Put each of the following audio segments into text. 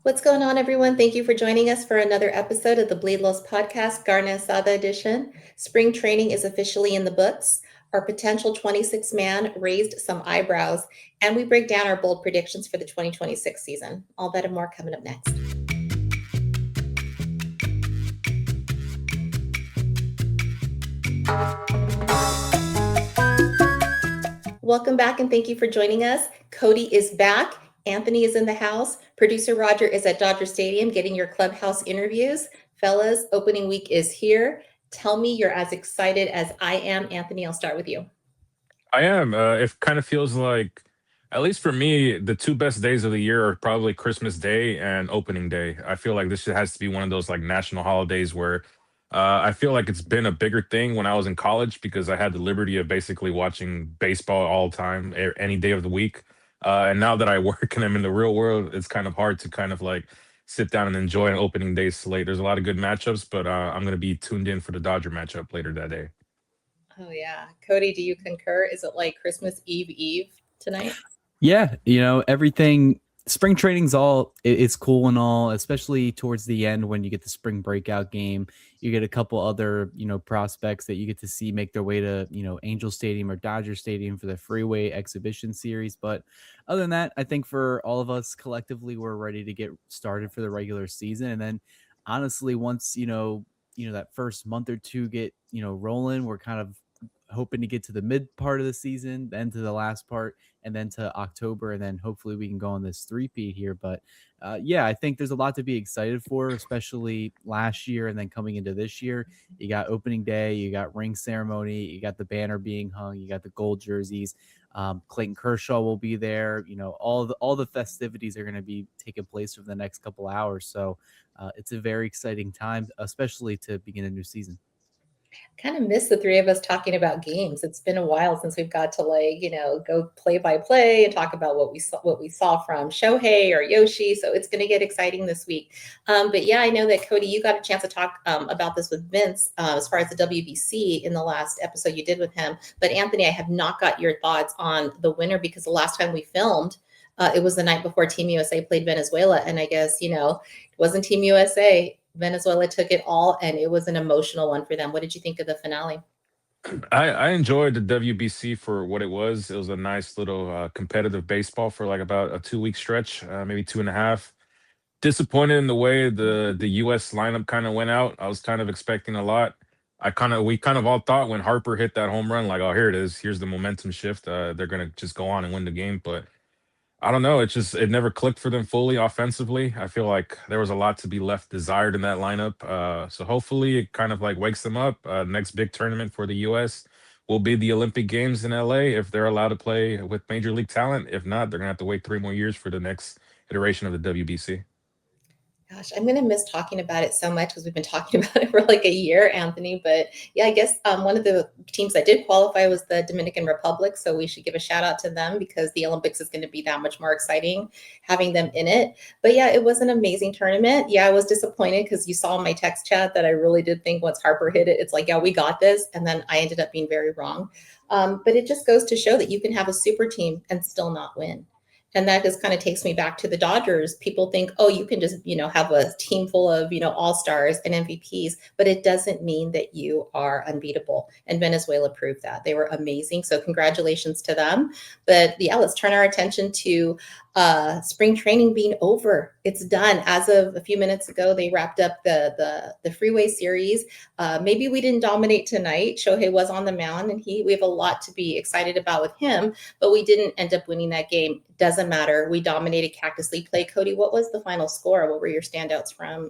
What's going on, everyone? Thank you for joining us for another episode of the Bleed Loss Podcast, Garnet Sada edition. Spring training is officially in the books. Our potential 26 man raised some eyebrows, and we break down our bold predictions for the 2026 season. All that and more coming up next. Welcome back, and thank you for joining us. Cody is back. Anthony is in the house. Producer Roger is at Dodger Stadium getting your clubhouse interviews. Fellas, opening week is here. Tell me you're as excited as I am. Anthony, I'll start with you. I am. It kind of feels like, at least for me, the two best days of the year are probably Christmas Day and opening day. I feel like this has to be one of those like national holidays where I feel like it's been a bigger thing when I was in college because I had the liberty of basically watching baseball all the time, any day of the week. And now that I work and I'm in the real world, it's kind of hard to kind of like sit down and enjoy an opening day slate. There's a lot of good matchups, but I'm going to be tuned in for the Dodger matchup later that day. Oh, yeah. Cody, do you concur? Is it like Christmas Eve tonight? Yeah, everything spring training's it's cool and all, especially towards the end when you get the spring breakout game. You get a couple other, prospects that you get to see make their way to, Angel Stadium or Dodger Stadium for the Freeway Exhibition Series. But other than that, I think for all of us collectively, we're ready to get started for the regular season. And then honestly, once, that first month or two get, rolling, we're kind of hoping to get to the mid part of the season, then to the last part, and then to October, and then hopefully we can go on this three-peat here. But yeah, I think there's a lot to be excited for, especially last year and then coming into this year. You got opening day, you got ring ceremony, you got the banner being hung, you got the gold jerseys. Clayton Kershaw will be there. All the festivities are going to be taking place for the next couple hours. So it's a very exciting time, especially to begin a new season. Kind of miss the three of us talking about games. It's been a while since we've got to go play by play and talk about what we saw from Shohei or Yoshi. So it's going to get exciting this week. But yeah, I know that Cody, you got a chance to talk about this with Vince as far as the WBC in the last episode you did with him. But Anthony, I have not got your thoughts on the winner because the last time we filmed, it was the night before Team USA played Venezuela, and I guess it wasn't Team USA. Venezuela took it all, and it was an emotional one for them. What did you think of the finale? I enjoyed the WBC for what it was. It was a nice little competitive baseball for like about a 2 week stretch, maybe two and a half. Disappointed in the way the U.S. lineup kind of went out. I was kind of expecting a lot. We kind of all thought when Harper hit that home run, like, oh, here it is. Here's the momentum shift. They're gonna just go on and win the game. But I don't know. It never clicked for them fully offensively. I feel like there was a lot to be left desired in that lineup. So hopefully it kind of like wakes them up. Next big tournament for the U.S. will be the Olympic Games in L.A. if they're allowed to play with major league talent. If not, they're gonna have to wait 3 more years for the next iteration of the WBC. Gosh, I'm going to miss talking about it so much because we've been talking about it for like a year, Anthony. But yeah, I guess one of the teams that did qualify was the Dominican Republic. So we should give a shout out to them because the Olympics is going to be that much more exciting having them in it. But yeah, it was an amazing tournament. Yeah, I was disappointed because you saw in my text chat that I really did think once Harper hit it, it's like, yeah, we got this. And then I ended up being very wrong. But it just goes to show that you can have a super team and still not win. And that just kind of takes me back to the Dodgers. People think, oh, you can just, have a team full of, all-stars and MVPs, but it doesn't mean that you are unbeatable. And Venezuela proved that. They were amazing. So congratulations to them. But yeah, let's turn our attention to spring training being over. It's done. As of a few minutes ago, they wrapped up the Freeway Series. Maybe we didn't dominate tonight. Shohei was on the mound, and we have a lot to be excited about with him, but we didn't end up winning that game. Doesn't matter. We dominated Cactus League play. Cody, what was the final score? What were your standouts from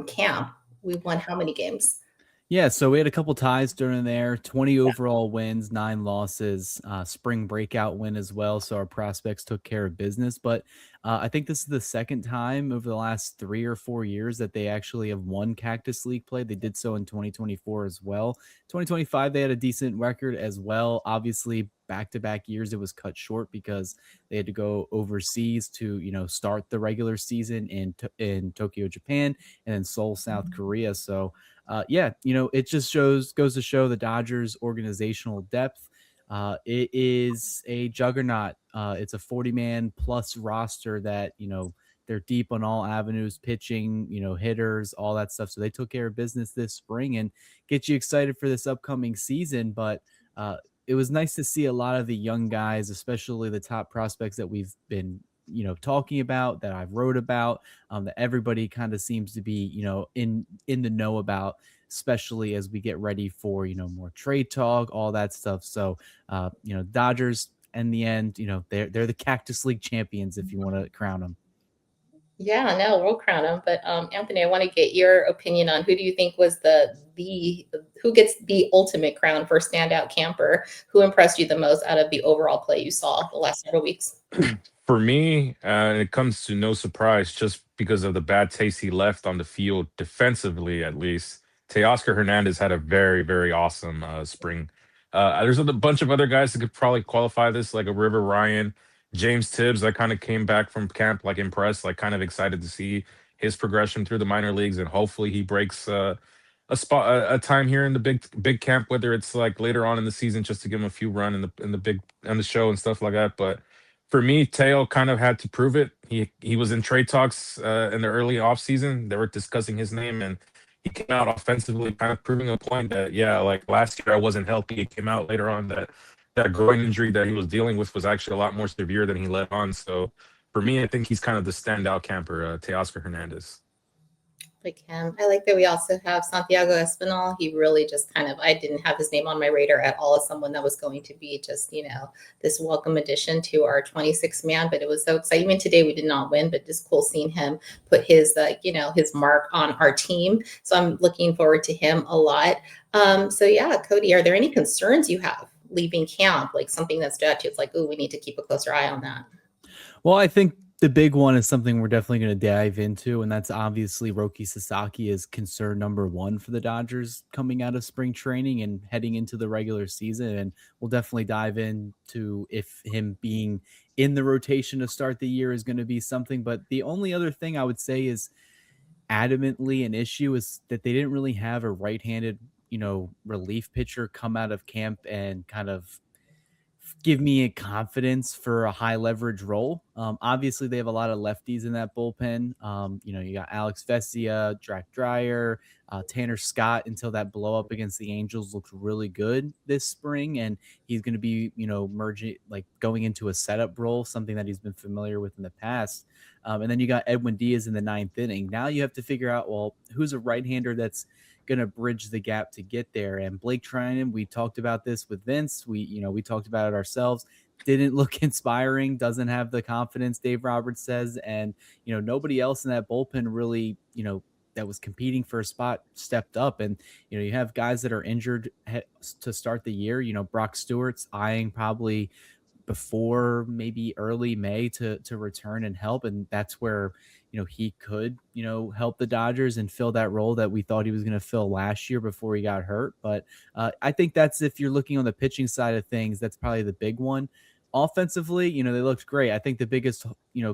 camp? We won how many games? Yeah, so we had a couple ties during there, 20 overall wins, 9 losses, spring breakout win as well. So our prospects took care of business. But I think this is the second time over the last 3 or 4 years that they actually have won Cactus League play. They did so in 2024 as well. 2025, they had a decent record as well. Obviously, back-to-back years, it was cut short because they had to go overseas to, start the regular season in Tokyo, Japan, and then Seoul, South Korea. So yeah, it just goes to show the Dodgers organizational depth. It is a juggernaut. It's a 40-man plus roster that, they're deep on all avenues, pitching, hitters, all that stuff. So they took care of business this spring and get you excited for this upcoming season. But it was nice to see a lot of the young guys, especially the top prospects that we've been talking about, that I've wrote about, that everybody kind of seems to be in the know about, especially as we get ready for more trade talk, all that stuff. So Dodgers in the end, they're the Cactus League champions, if you want to crown them. Yeah, no, we'll crown him. But Anthony, I want to get your opinion on who do you think was the who gets the ultimate crown for standout camper? Who impressed you the most out of the overall play you saw the last several weeks? For me, it comes to no surprise just because of the bad taste he left on the field defensively, at least. Teoscar Hernandez had a very, very awesome spring. There's a bunch of other guys that could probably qualify this, like a River Ryan, James Tibbs. I kind of came back from camp like impressed, like kind of excited to see his progression through the minor leagues, and hopefully he breaks a spot, a time here in the big camp, whether it's like later on in the season, just to give him a few run in the big on the show and stuff like that. But for me, Teo kind of had to prove it. He was in trade talks in the early offseason. They were discussing his name, and he came out offensively, kind of proving a point that, yeah, like last year I wasn't healthy. It came out later on that that groin injury that he was dealing with was actually a lot more severe than he let on. So for me, I think he's kind of the standout camper, Teoscar Hernandez. Like him. I like that we also have Santiago Espinal. He really just I didn't have his name on my radar at all as someone that was going to be just, this welcome addition to our 26 man, but it was so exciting. Even today we did not win, but just cool seeing him put his, his mark on our team. So I'm looking forward to him a lot. So yeah, Cody, are there any concerns you have leaving camp? Like something that's stood out to you? It's like, oh, we need to keep a closer eye on that. Well, I think the big one is something we're definitely going to dive into, and that's obviously Roki Sasaki is concern number one for the Dodgers coming out of spring training and heading into the regular season. And we'll definitely dive into if him being in the rotation to start the year is going to be something. But the only other thing I would say is adamantly an issue is that they didn't really have a right-handed, relief pitcher come out of camp and kind of give me a confidence for a high leverage role. Obviously, they have a lot of lefties in that bullpen. You got Alex Vesia, Drac Dreyer, Tanner Scott, until that blow up against the Angels looked really good this spring. And he's going to be, merging, like going into a setup role, something that he's been familiar with in the past. And then you got Edwin Diaz in the ninth inning. Now you have to figure out, well, who's a right-hander that's going to bridge the gap to get there. And Blake Trinan, we talked about this with Vince. We talked about it ourselves. Didn't look inspiring, doesn't have the confidence, Dave Roberts says. And, nobody else in that bullpen really, that was competing for a spot stepped up. And, you have guys that are injured to start the year. Brock Stewart's eyeing probably before maybe early May to return and help. And that's where, he could, help the Dodgers and fill that role that we thought he was going to fill last year before he got hurt. But I think that's, if you're looking on the pitching side of things, that's probably the big one. Offensively, they looked great. I think the biggest,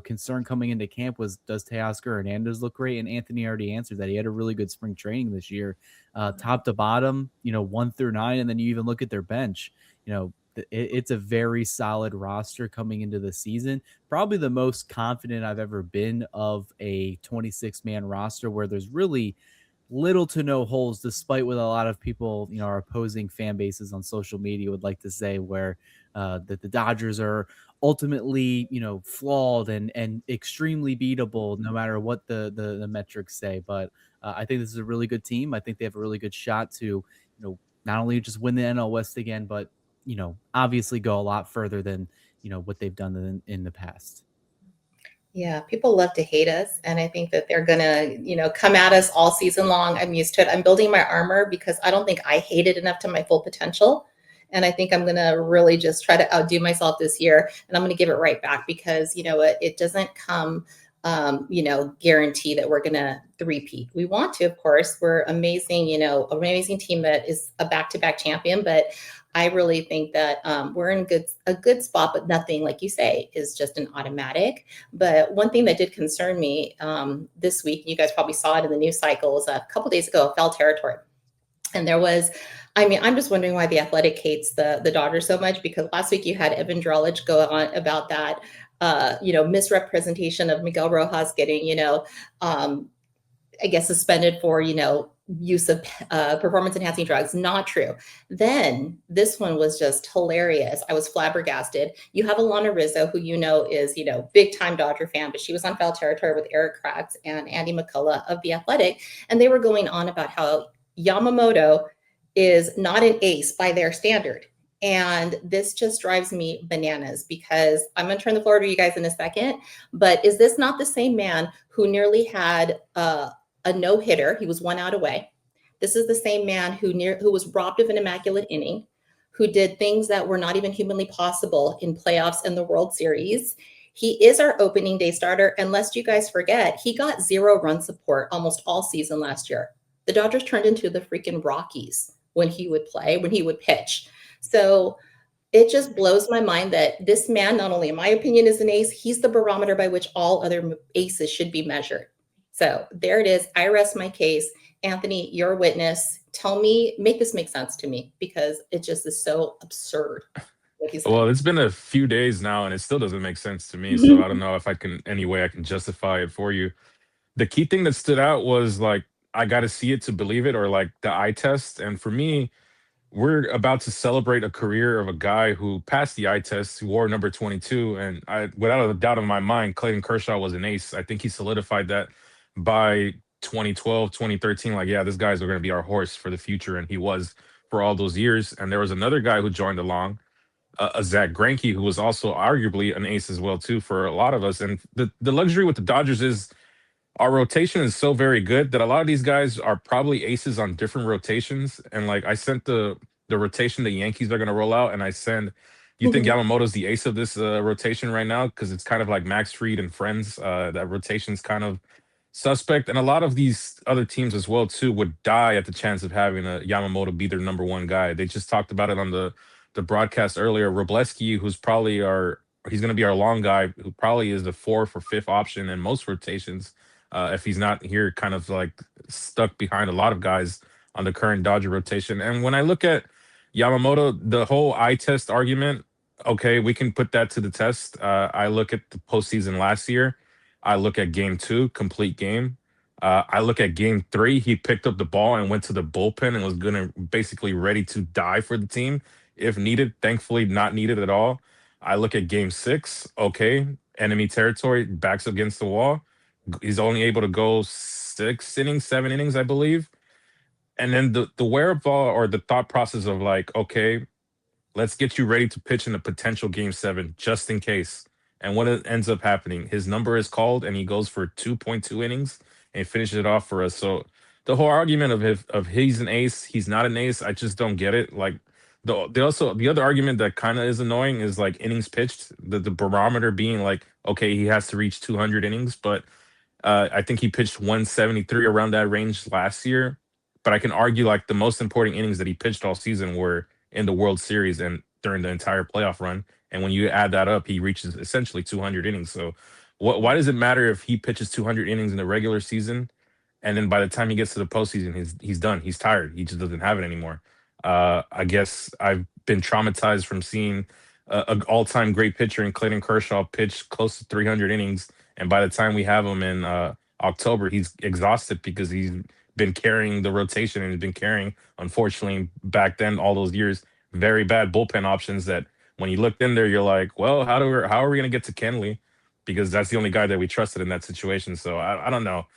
concern coming into camp was, does Teoscar Hernandez look great? And Anthony already answered that. He had a really good spring training this year, top to bottom, 1 through 9. And then you even look at their bench, it's a very solid roster coming into the season. Probably the most confident I've ever been of a 26-man roster where there's really little to no holes, despite what a lot of people, our opposing fan bases on social media would like to say, where that the Dodgers are ultimately, flawed and extremely beatable no matter what the metrics say. But I think this is a really good team. I think they have a really good shot to, not only just win the NL West again, but obviously go a lot further than, what they've done in the past. Yeah, people love to hate us. And I think that they're going to, come at us all season long. I'm used to it. I'm building my armor because I don't think I hate it enough to my full potential. And I think I'm going to really just try to outdo myself this year. And I'm going to give it right back because, it doesn't come, guarantee that we're going to three-peat. We want to, of course. We're amazing, an amazing team that is a back-to-back champion. But I really think that we're in a good spot, but nothing, like you say, is just an automatic. But one thing that did concern me this week, you guys probably saw it in the news cycle, was a couple days ago, foul territory. And there was, I'm just wondering why the Athletic hates the Dodgers so much, because last week you had Evan Drellich go on about that. misrepresentation of Miguel Rojas getting, I guess, suspended for, use of performance enhancing drugs. Not true. Then this one was just hilarious. I was flabbergasted. You have Alana Rizzo, who is, big time Dodger fan, but she was on foul territory with Eric Kratz and Andy McCullough of The Athletic. And they were going on about how Yamamoto is not an ace by their standard. And this just drives me bananas, because I'm going to turn the floor to you guys in a second. But is this not the same man who nearly had a no-hitter? He was 1 out away. This is the same man who was robbed of an immaculate inning, who did things that were not even humanly possible in playoffs and the World Series. He is our opening day starter. And lest you guys forget, he got 0 run support almost all season last year. The Dodgers turned into the freaking Rockies when he would play, when he would pitch. So it just blows my mind that this man, not only in my opinion, is an ace, he's the barometer by which all other aces should be measured. So there it is. I rest my case. Anthony, you're a witness. Tell me, make this make sense to me, because it just is so absurd what he's saying. Well, it's been a few days now, and it still doesn't make sense to me. So I don't know if any way I can justify it for you. The key thing that stood out was like, I got to see it to believe it, or like the eye test. And for me, we're about to celebrate a career of a guy who passed the eye test, who wore number 22. And without a doubt in my mind, Clayton Kershaw was an ace. I think he solidified that by 2012, 2013. Like, yeah, this guy's going to be our horse for the future. And he was for all those years. And there was another guy who joined along, a Zach Greinke, who was also arguably an ace as well, too, for a lot of us. And the luxury with the Dodgers is our rotation is so very good that a lot of these guys are probably aces on different rotations. And like, I sent the rotation the Yankees are going to roll out, and I send. You think Yamamoto's the ace of this rotation right now, because it's kind of like Max Fried and friends. That rotation's kind of suspect, and a lot of these other teams as well too would die at the chance of having a Yamamoto be their number one guy. They just talked about it on the broadcast earlier. Robleski, who's probably he's going to be our long guy, who probably is the 4th or 5th option in most rotations. If he's not here, kind of like stuck behind a lot of guys on the current Dodger rotation. And when I look at Yamamoto, the whole eye test argument, okay, we can put that to the test. I look at the postseason last year. I look at game 2, complete game. I look at game 3. He picked up the ball and went to the bullpen and was gonna basically ready to die for the team if needed. Thankfully, not needed at all. I look at game 6. Okay, enemy territory, backs against the wall. He's only able to go 6 innings, 7 innings, I believe. And then the wherewithal or the thought process of like, okay, let's get you ready to pitch in a potential game 7 just in case. And what ends up happening, his number is called and he goes for 2.2 innings and finishes it off for us. So the whole argument of he's an ace, he's not an ace, I just don't get it. Like the other argument that kind of is annoying is like innings pitched, the barometer being like, okay, he has to reach 200 innings, but I think he pitched 173 around that range last year. But I can argue like the most important innings that he pitched all season were in the World Series and during the entire playoff run. And when you add that up, he reaches essentially 200 innings. So why does it matter if he pitches 200 innings in the regular season, and then by the time he gets to the postseason, he's done. He's tired. He just doesn't have it anymore. I guess I've been traumatized from seeing an all-time great pitcher in Clayton Kershaw pitch close to 300 innings, and by the time we have him in October, he's exhausted because he's been carrying the rotation and he's been carrying, unfortunately, back then all those years, very bad bullpen options that when you looked in there, you're like, well, how are we going to get to Kenley? Because that's the only guy that we trusted in that situation. So I don't know.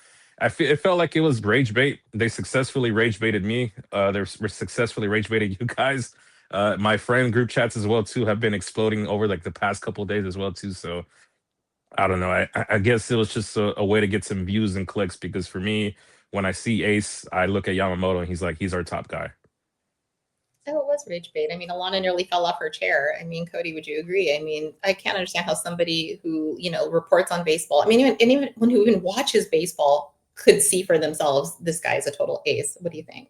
It felt like it was rage bait. They successfully rage baited me. They successfully rage baited you guys. My friend group chats as well too have been exploding over like the past couple of days as well too. So I don't know. I guess it was just a way to get some views and clicks, because for me, when I see Ace, I look at Yamamoto and he's our top guy. Oh, it was rage bait. I mean, Alana nearly fell off her chair. I mean, Cody, would you agree? I mean, I can't understand how somebody who, reports on baseball, I mean, even who even watches baseball could see for themselves, this guy is a total ace. What do you think?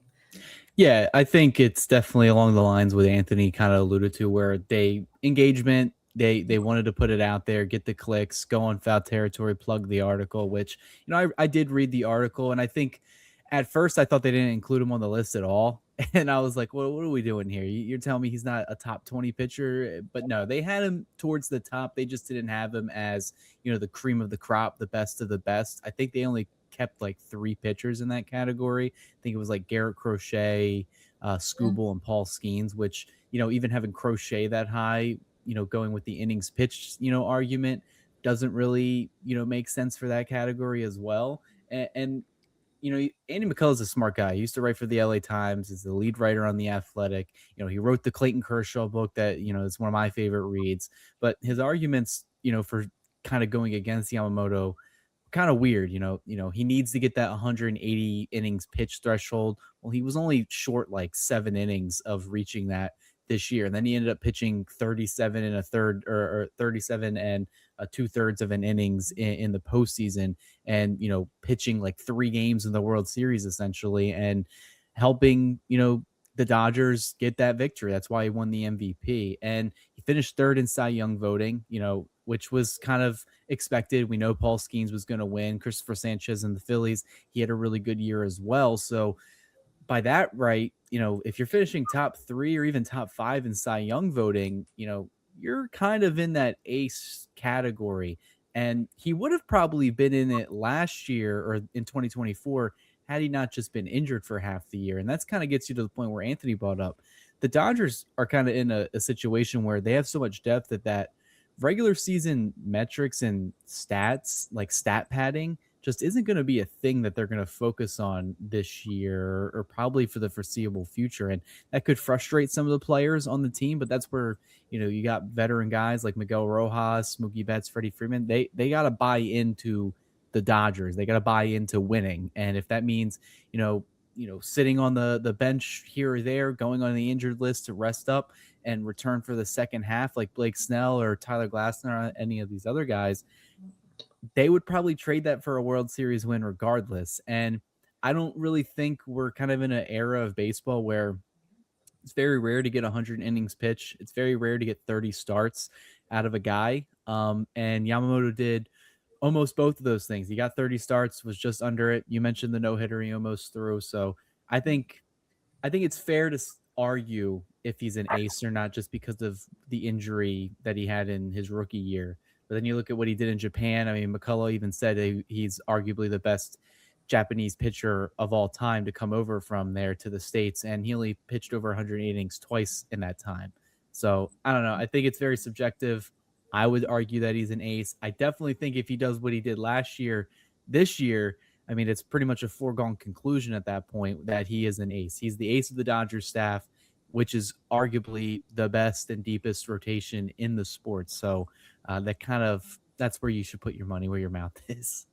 Yeah, I think it's definitely along the lines with Anthony kind of alluded to, where they wanted to put it out there, get the clicks, go on foul territory, plug the article, which, I did read the article, and I think At first, I thought they didn't include him on the list at all. And I was like, well, what are we doing here? You're telling me he's not a top 20 pitcher? But no, they had him towards the top. They just didn't have him as, the cream of the crop, the best of the best. I think they only kept like 3 pitchers in that category. I think it was like Garrett Crochet, Scooble, and Paul Skeens, which, even having Crochet that high, going with the innings pitched, argument doesn't really, make sense for that category as well. And Andy McCullough's a smart guy. He used to write for the LA Times. He's the lead writer on The Athletic. He wrote the Clayton Kershaw book that, is one of my favorite reads. But his arguments, for kind of going against Yamamoto, kind of weird. He needs to get that 180 innings pitch threshold. Well, he was only short like 7 innings of reaching that this year. And then he ended up pitching 37 and a third or 37 and 2/3 of an innings in the postseason, and pitching like 3 games in the World Series essentially, and helping the Dodgers get that victory. That's why he won the MVP, and he finished 3rd in Cy Young voting, which was kind of expected. We know Paul Skeens was going to win. Christopher Sanchez and the Phillies, he had a really good year as well. So by that right, if you're finishing top 3 or even top 5 in Cy Young voting, you're kind of in that ace category. And he would have probably been in it last year or in 2024 had he not just been injured for half the year. And that's kind of gets you to the point where Anthony brought up. The Dodgers are kind of in a situation where they have so much depth that regular season metrics and stats, like stat padding, just isn't going to be a thing that they're going to focus on this year or probably for the foreseeable future. And that could frustrate some of the players on the team, but that's where, you got veteran guys like Miguel Rojas, Mookie Betts, Freddie Freeman. They got to buy into the Dodgers. They got to buy into winning. And if that means, sitting on the bench here or there, going on the injured list to rest up and return for the second half, like Blake Snell or Tyler Glasnow or any of these other guys, they would probably trade that for a World Series win regardless. And I don't really think we're kind of in an era of baseball where it's very rare to get 100 innings pitch. It's very rare to get 30 starts out of a guy. And Yamamoto did almost both of those things. He got 30 starts, was just under it. You mentioned the no-hitter he almost threw. So I think it's fair to argue if he's an ace or not, just because of the injury that he had in his rookie year. But then you look at what he did in Japan. I mean, McCullough even said he's arguably the best Japanese pitcher of all time to come over from there to the States, and he only pitched over 100 innings twice in that time. So I don't know. I think it's very subjective. I would argue that he's an ace. I definitely think if he does what he did last year, this year, I mean, it's pretty much a foregone conclusion at that point that he is an ace. He's the ace of the Dodgers staff, which is arguably the best and deepest rotation in the sport. So that's where you should put your money where your mouth is.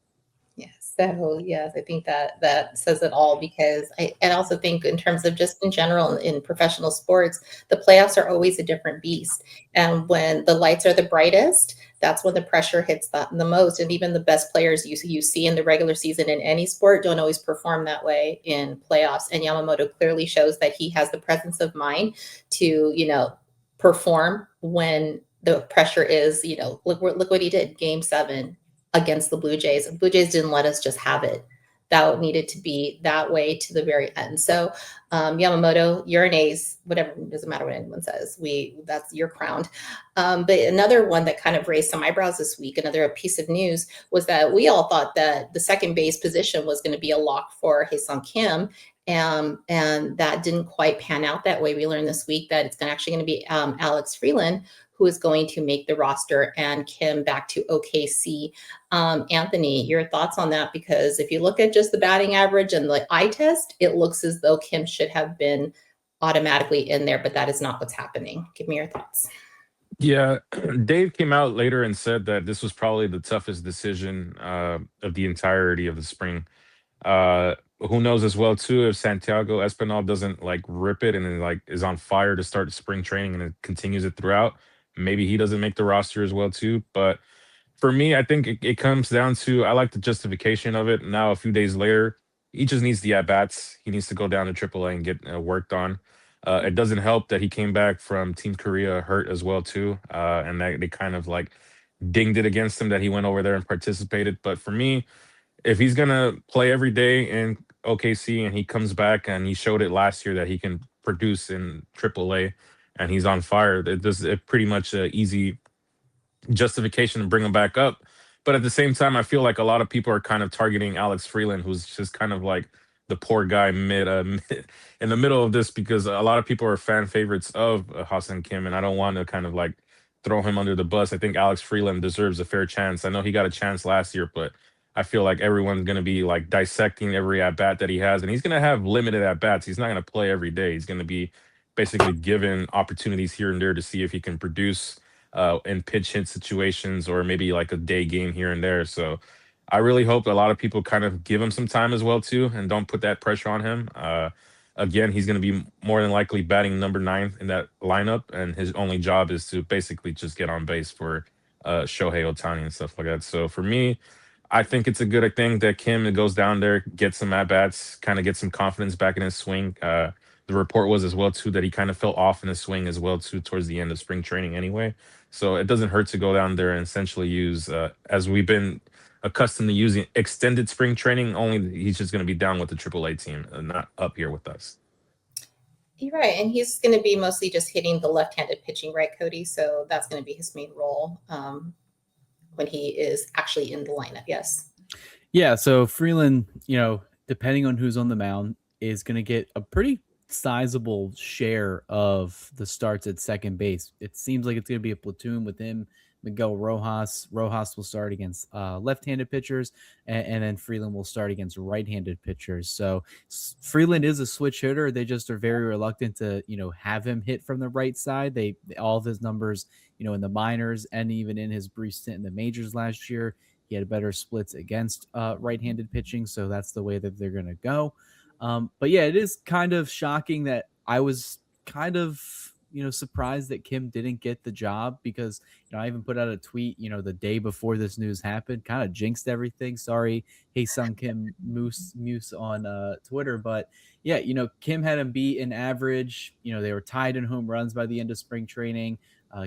Yes. So yes, I think that says it all, because I also think in terms of just in general in professional sports, the playoffs are always a different beast. And when the lights are the brightest, that's when the pressure hits the most. And even the best players you see in the regular season in any sport don't always perform that way in playoffs. And Yamamoto clearly shows that he has the presence of mind to, perform when the pressure is, look what he did, Game 7 against the Blue Jays. The Blue Jays didn't let us just have it. That needed to be that way to the very end. So Yamamoto, you're an ace, whatever, doesn't matter what anyone says. That's your crowned. But another one that kind of raised some eyebrows this week, another piece of news, was that we all thought that the second base position was going to be a lock for Hyeseong Kim. And that didn't quite pan out that way. We learned this week that it's actually going to be Alex Freeland who is going to make the roster, and Kim back to OKC. Anthony, your thoughts on that? Because if you look at just the batting average and the eye test, it looks as though Kim should have been automatically in there, but that is not what's happening. Give me your thoughts. Yeah, Dave came out later and said that this was probably the toughest decision of the entirety of the spring. Who knows as well too, if Santiago Espinal doesn't like rip it and then like is on fire to start spring training and it continues it throughout, maybe he doesn't make the roster as well too. But for me, I think it comes down to, I like the justification of it. Now a few days later, he just needs the at bats. He needs to go down to AAA and get worked on. It doesn't help that he came back from Team Korea hurt as well too, and that they kind of like dinged it against him that he went over there and participated. But for me, if he's gonna play every day and OKC, and he comes back and he showed it last year that he can produce in AAA, and he's on fire. It pretty much easy justification to bring him back up. But at the same time, I feel like a lot of people are kind of targeting Alex Freeland, who's just kind of like the poor guy in the middle of this, because a lot of people are fan favorites of Hassan Kim, and I don't want to kind of like throw him under the bus. I think Alex Freeland deserves a fair chance. I know he got a chance last year, but I feel like everyone's going to be like dissecting every at bat that he has, and he's going to have limited at bats. He's not going to play every day. He's going to be basically given opportunities here and there to see if he can produce in pitch hit situations, or maybe like a day game here and there. So I really hope a lot of people kind of give him some time as well too, and don't put that pressure on him. Again, he's going to be more than likely batting number 9 in that lineup, and his only job is to basically just get on base for Shohei Ohtani and stuff like that. So for me, I think it's a good thing that Kim goes down there, gets some at bats, kind of gets some confidence back in his swing. The report was as well too that he kind of fell off in his swing as well too towards the end of spring training anyway. So it doesn't hurt to go down there and essentially use, as we've been accustomed to using, extended spring training. Only he's just going to be down with the AAA team, not up here with us. You're right, and he's going to be mostly just hitting the left-handed pitching, right, Cody? So that's going to be his main role when he is actually in the lineup. Yes. Yeah. So Freeland, depending on who's on the mound, is going to get a pretty sizable share of the starts at second base. It seems like it's going to be a platoon with him, Miguel Rojas. Rojas will start against left-handed pitchers, and then Freeland will start against right-handed pitchers. So Freeland is a switch hitter. They just are very reluctant to, have him hit from the right side. They all of his numbers, in the minors and even in his brief stint in the majors last year, he had better splits against right-handed pitching. So that's the way that they're going to go. But yeah, it is kind of shocking that I was kind of, surprised that Kim didn't get the job, because, I even put out a tweet, the day before this news happened, kind of jinxed everything. Sorry, Hyeseong Kim Muse on Twitter. But yeah, Kim had him beat in average. They were tied in home runs by the end of spring training.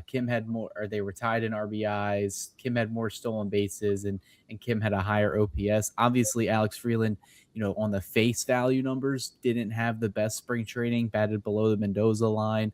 Kim had more, or they were tied in RBIs. Kim had more stolen bases, and Kim had a higher OPS. Obviously, Alex Freeland, on the face value numbers, didn't have the best spring training, batted below the Mendoza line.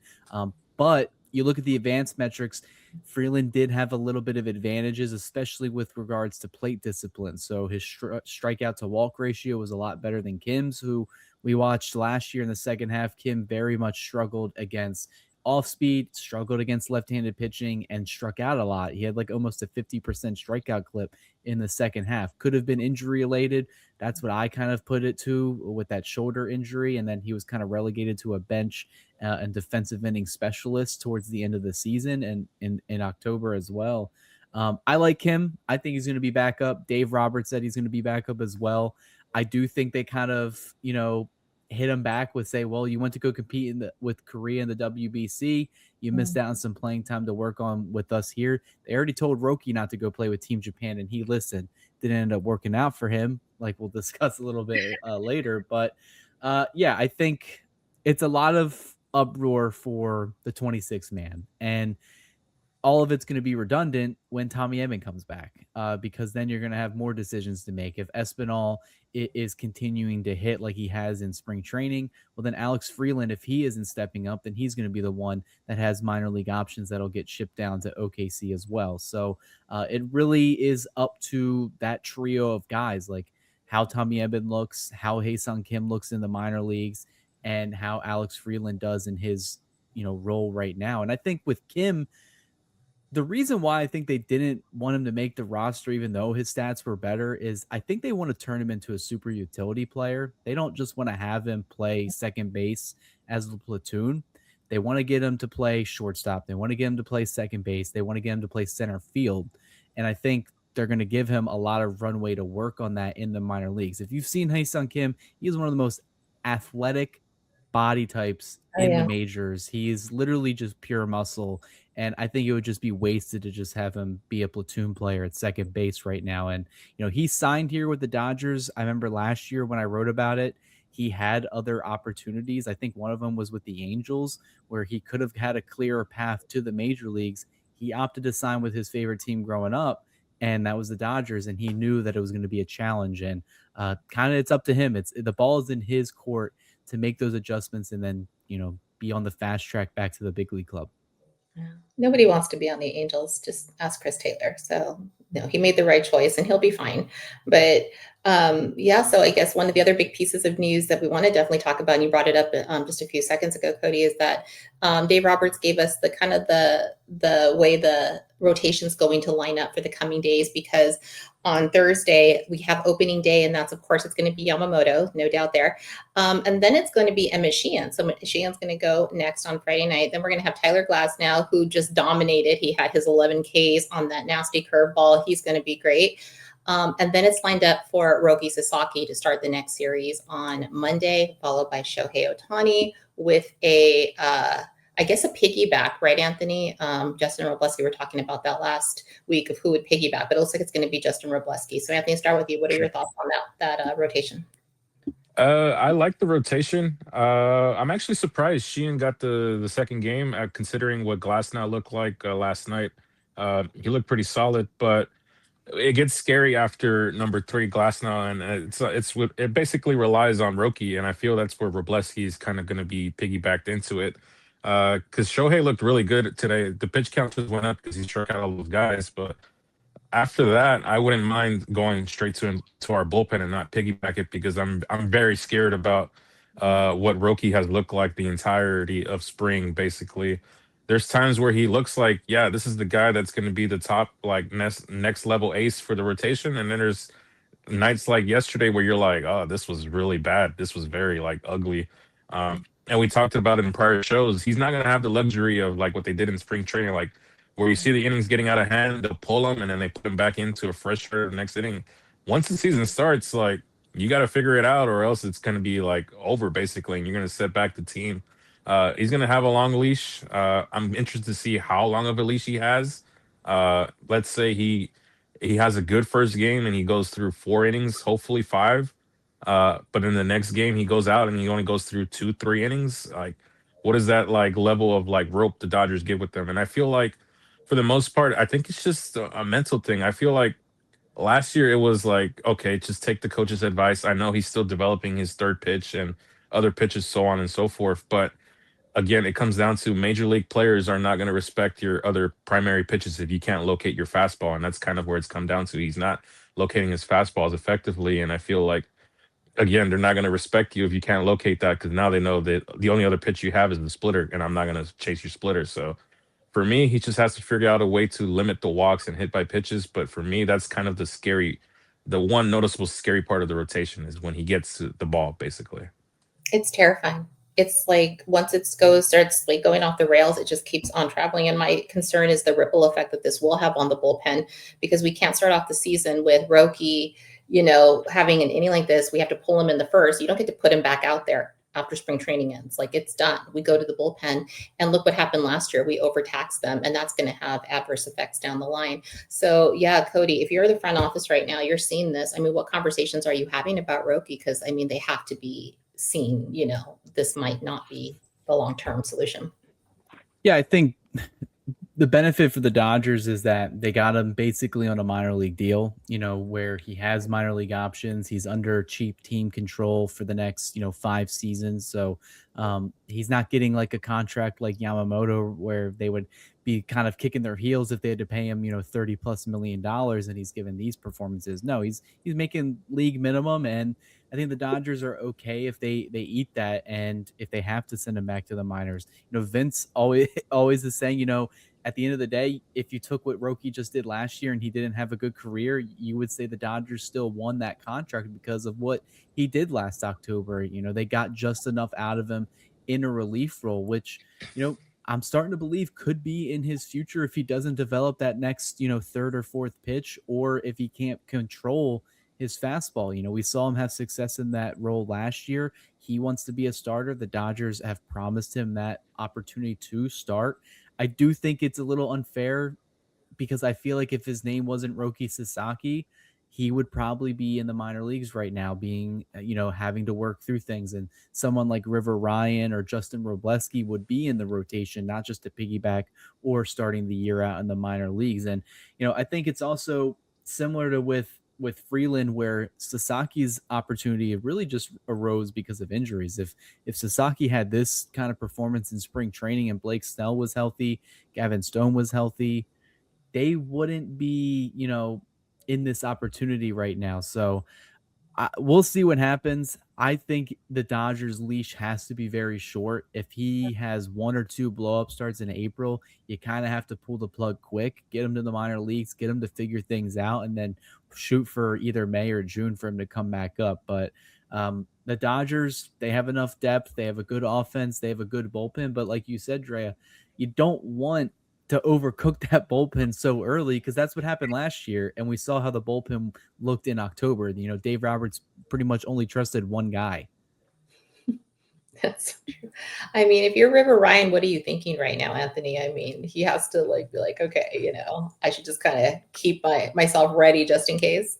But you look at the advanced metrics, Freeland did have a little bit of advantages, especially with regards to plate discipline. So his strikeout to walk ratio was a lot better than Kim's, who we watched last year in the second half. Kim very much struggled against off speed, struggled against left-handed pitching, and struck out a lot. He had like almost a 50% strikeout clip in the second half. Could have been injury related. That's what I kind of put it to, with that shoulder injury. And then he was kind of relegated to a bench and defensive inning specialist towards the end of the season, and in October as well. I like him. I think he's going to be back up. Dave Roberts said he's going to be back up as well. I do think they kind of, hit him back with, say, well, you went to go compete with Korea in the WBC. You missed out on some playing time to work on with us here. They already told Roki not to go play with Team Japan, and he listened. Didn't end up working out for him, like we'll discuss a little bit later. But yeah, I think it's a lot of uproar for the 26th man, and all of it's going to be redundant when Tommy Edman comes back, because then you're going to have more decisions to make. If Espinal is continuing to hit like he has in spring training, well, then Alex Freeland, if he isn't stepping up, then he's going to be the one that has minor league options that'll get shipped down to OKC as well. So it really is up to that trio of guys, like how Tommy Edman looks, how Hyeseong Kim looks in the minor leagues, and how Alex Freeland does in his role right now. And I think with Kim, the reason why I think they didn't want him to make the roster, even though his stats were better, is I think they want to turn him into a super utility player. They don't just want to have him play second base as the platoon. They want to get him to play shortstop. They want to get him to play second base. They want to get him to play center field. And I think they're going to give him a lot of runway to work on that in the minor leagues. If you've seen Hyeseong Kim, he's one of the most athletic body types in the majors. He's literally just pure muscle. And I think it would just be wasted to just have him be a platoon player at second base right now. And, he signed here with the Dodgers. I remember last year when I wrote about it, he had other opportunities. I think one of them was with the Angels, where he could have had a clearer path to the major leagues. He opted to sign with his favorite team growing up. and that was the Dodgers, and he knew that it was going to be a challenge. And kind of it's up to him. It's the ball is in his court to make those adjustments and then be on the fast track back to the big league club. Yeah. Nobody wants to be on the Angels. Just ask Chris Taylor. So he made the right choice and he'll be fine. But so I guess one of the other big pieces of news that we want to definitely talk about, and you brought it up just a few seconds ago, Cody, is that Dave Roberts gave us the kind of the way the rotation's going to line up for the coming days, because on Thursday we have opening day, and that's, of course, it's going to be Yamamoto, no doubt there. And then it's going to be Emmett Sheehan. So Sheehan's going to go next on Friday night. Then we're going to have Tyler Glasnow, who just dominated. He had his 11 Ks on that nasty curveball. He's going to be great. And then it's lined up for Roki Sasaki to start the next series on Monday, followed by Shohei Ohtani with I guess a piggyback, right, Anthony? Justin Robleski, we were talking about that last week of who would piggyback, but it looks like it's going to be Justin Robleski. So Anthony, start with you. What are your thoughts on that rotation? I like the rotation. I'm actually surprised Sheehan got the second game, considering what Glasnow looked like last night. He looked pretty solid, but it gets scary after number 3 Glasnow, and it basically relies on Roki, and I feel that's where Robleski is kind of going to be piggybacked into it. Because Shohei looked really good today. The pitch count just went up because he struck out all those guys, but after that, I wouldn't mind going straight to our bullpen and not piggyback it, because I'm very scared about what Roki has looked like the entirety of spring. Basically, there's times where he looks like, yeah, this is the guy that's going to be the top, like, next level ace for the rotation, and then there's nights like yesterday where you're like, oh, this was really bad. This was very, like, ugly. And we talked about it in prior shows. He's not going to have the luxury of, like, what they did in spring training, like, where you see the innings getting out of hand, they'll pull them and then they put them back into a fresh start the next inning. Once the season starts, like, you got to figure it out, or else it's going to be, like, over, basically, and you're going to set back the team. He's going to have a long leash. I'm interested to see how long of a leash he has. Let's say he has a good first game and he goes through 4 innings, hopefully 5. But in the next game, he goes out and he only goes through 2-3 innings. Like, what is that, like, level of, like, rope the Dodgers give with them? And I feel like, for the most part, I think it's just a mental thing. I feel like last year it was like, okay, just take the coach's advice. I know he's still developing his third pitch and other pitches, so on and so forth. But again, it comes down to major league players are not going to respect your other primary pitches if you can't locate your fastball. And that's kind of where it's come down to. He's not locating his fastballs effectively. And I feel like, again, they're not going to respect you if you can't locate that, because now they know that the only other pitch you have is the splitter, and I'm not going to chase your splitter. So for me, he just has to figure out a way to limit the walks and hit by pitches. But for me, that's kind of the one noticeable scary part of the rotation is when he gets to the ball, basically. It's terrifying. It's like once it starts like going off the rails, it just keeps on traveling. And my concern is the ripple effect that this will have on the bullpen, because we can't start off the season with Roki, having an inning like this. We have to pull him in the first. You don't get to put him back out there after spring training ends. Like, it's done. We go to the bullpen, and look what happened last year. We overtaxed them, and that's going to have adverse effects down the line. So yeah, Cody, if you're the front office right now, you're seeing this. I mean, what conversations are you having about Roki? Because I mean, they have to be seen, this might not be the long-term solution. Yeah, I think the benefit for the Dodgers is that they got him basically on a minor league deal, where he has minor league options. He's under cheap team control for the next, 5 seasons. So he's not getting like a contract like Yamamoto, where they would be kind of kicking their heels if they had to pay him, $30+ million, and he's given these performances. No, he's making league minimum, and I think the Dodgers are okay if they eat that, and if they have to send him back to the minors. Vince always is saying, at the end of the day, if you took what Roki just did last year and he didn't have a good career, you would say the Dodgers still won that contract because of what he did last October. They got just enough out of him in a relief role, which, I'm starting to believe could be in his future if he doesn't develop that next, third or fourth pitch, or if he can't control his fastball. We saw him have success in that role last year. He wants to be a starter. The Dodgers have promised him that opportunity to start. I do think it's a little unfair, because I feel like if his name wasn't Roki Sasaki, he would probably be in the minor leagues right now, being, having to work through things. And someone like River Ryan or Justin Robleski would be in the rotation, not just to piggyback or starting the year out in the minor leagues. And, I think it's also similar to with Freeland, where Sasaki's opportunity really just arose because of injuries. If Sasaki had this kind of performance in spring training and Blake Snell was healthy, Gavin Stone was healthy, they wouldn't be, in this opportunity right now. So we'll see what happens. I think the Dodgers leash has to be very short. If he has one or two blow up starts in April, you kind of have to pull the plug quick, get him to the minor leagues, get him to figure things out, and then shoot for either May or June for him to come back up. But the Dodgers, they have enough depth. They have a good offense. They have a good bullpen. But like you said, Drea, you don't want to overcook that bullpen so early, because that's what happened last year. And we saw how the bullpen looked in October. Dave Roberts pretty much only trusted one guy. That's true. I mean, if you're River Ryan, what are you thinking right now, Anthony? I mean, he has to be like, okay, I should just kind of keep myself ready just in case.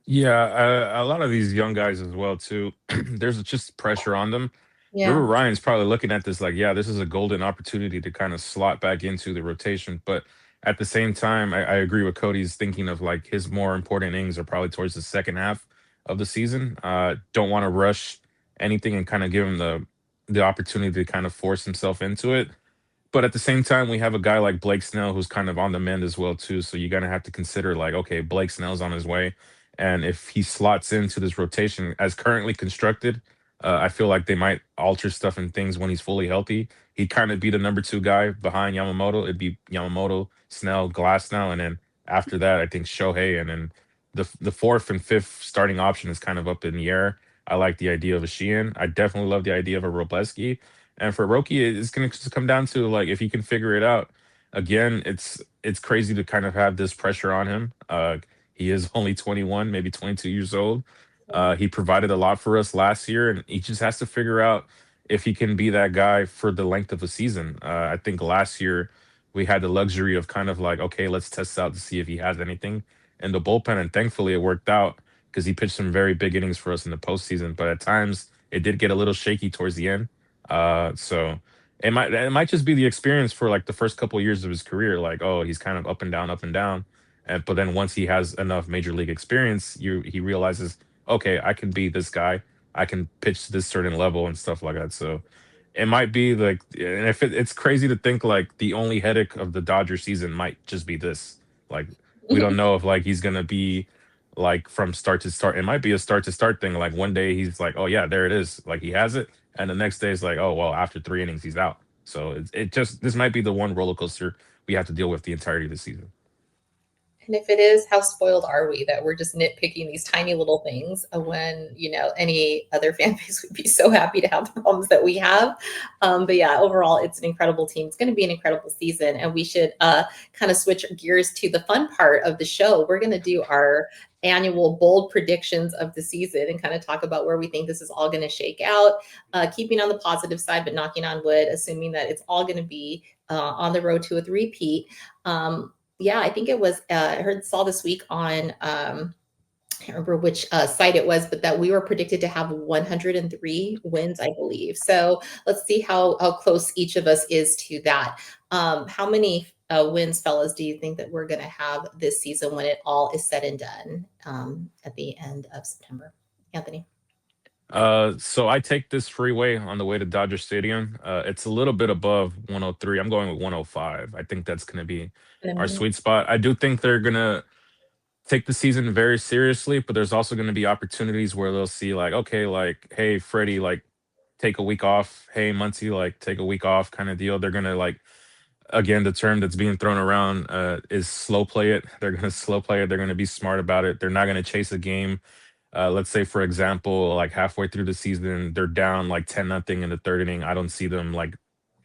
Yeah, a lot of these young guys as well too. There's just pressure on them. River Yeah. Ryan's probably looking at this like, yeah, this is a golden opportunity to kind of slot back into the rotation. But at the same time, I agree with Cody's thinking of like his more important innings are probably towards the second half of the season. Don't want to rush anything and kind of give him the opportunity to kind of force himself into it. But at the same time, we have a guy like Blake Snell who's kind of on the mend as well too. So you're gonna have to consider like, okay, Blake Snell's on his way, and if he slots into this rotation as currently constructed, I feel like they might alter stuff and things when he's fully healthy. He'd kind of be the number two guy behind Yamamoto. It'd be Yamamoto, Snell, Glass now, and then after that, I think Shohei, and then the fourth and fifth starting option is kind of up in the air. I like the idea of a Sheehan. I definitely love the idea of a Robleski. And for Roki, it's going to come down to like if he can figure it out. Again, it's crazy to kind of have this pressure on him. He is only 21, maybe 22 years old. He provided a lot for us last year, and he just has to figure out if he can be that guy for the length of a season. I think last year we had the luxury of kind of like, okay, let's test out to see if he has anything in the bullpen, and thankfully it worked out because he pitched some very big innings for us in the postseason. But at times it did get a little shaky towards the end. So it might just be the experience for like the first couple of years of his career. Like, oh, he's kind of up and down. And but then once he has enough major league experience, he realizes, okay, I can be this guy. I can pitch to this certain level and stuff like that. So it might be like, and if it's crazy to think like the only headache of the Dodger season might just be this. Like, we don't know if like he's gonna be like from start to start. It might be a start to start thing. Like one day he's like, oh yeah, there it is. Like he has it, and the next day it's like, oh well, after three innings he's out. So it just this might be the one roller coaster we have to deal with the entirety of the season. And if it is, how spoiled are we that we're just nitpicking these tiny little things when, any other fan base would be so happy to have the problems that we have. But yeah, overall, it's an incredible team. It's going to be an incredible season. And we should kind of switch gears to the fun part of the show. We're going to do our annual bold predictions of the season and kind of talk about where we think this is all going to shake out, keeping on the positive side, but knocking on wood, assuming that it's all going to be on the road to a three-peat. Yeah, I think it was, saw this week on, I can't remember which site it was, but that we were predicted to have 103 wins, I believe. So let's see how close each of us is to that. How many wins, fellas, do you think that we're going to have this season when it all is said and done at the end of September? Anthony? So I take this freeway on the way to Dodger Stadium. It's a little bit above 103. I'm going with 105. I think that's going to be our sweet spot. I do think they're going to take the season very seriously, but there's also going to be opportunities where they'll see like, okay, like, hey, Freddie, like take a week off. Hey, Muncie, like take a week off kind of deal. They're going to like, again, the term that's being thrown around is slow play it. They're going to slow play it. They're going to be smart about it. They're not going to chase a game. Let's say, for example, like halfway through the season, they're down like 10-0 in the third inning. I don't see them like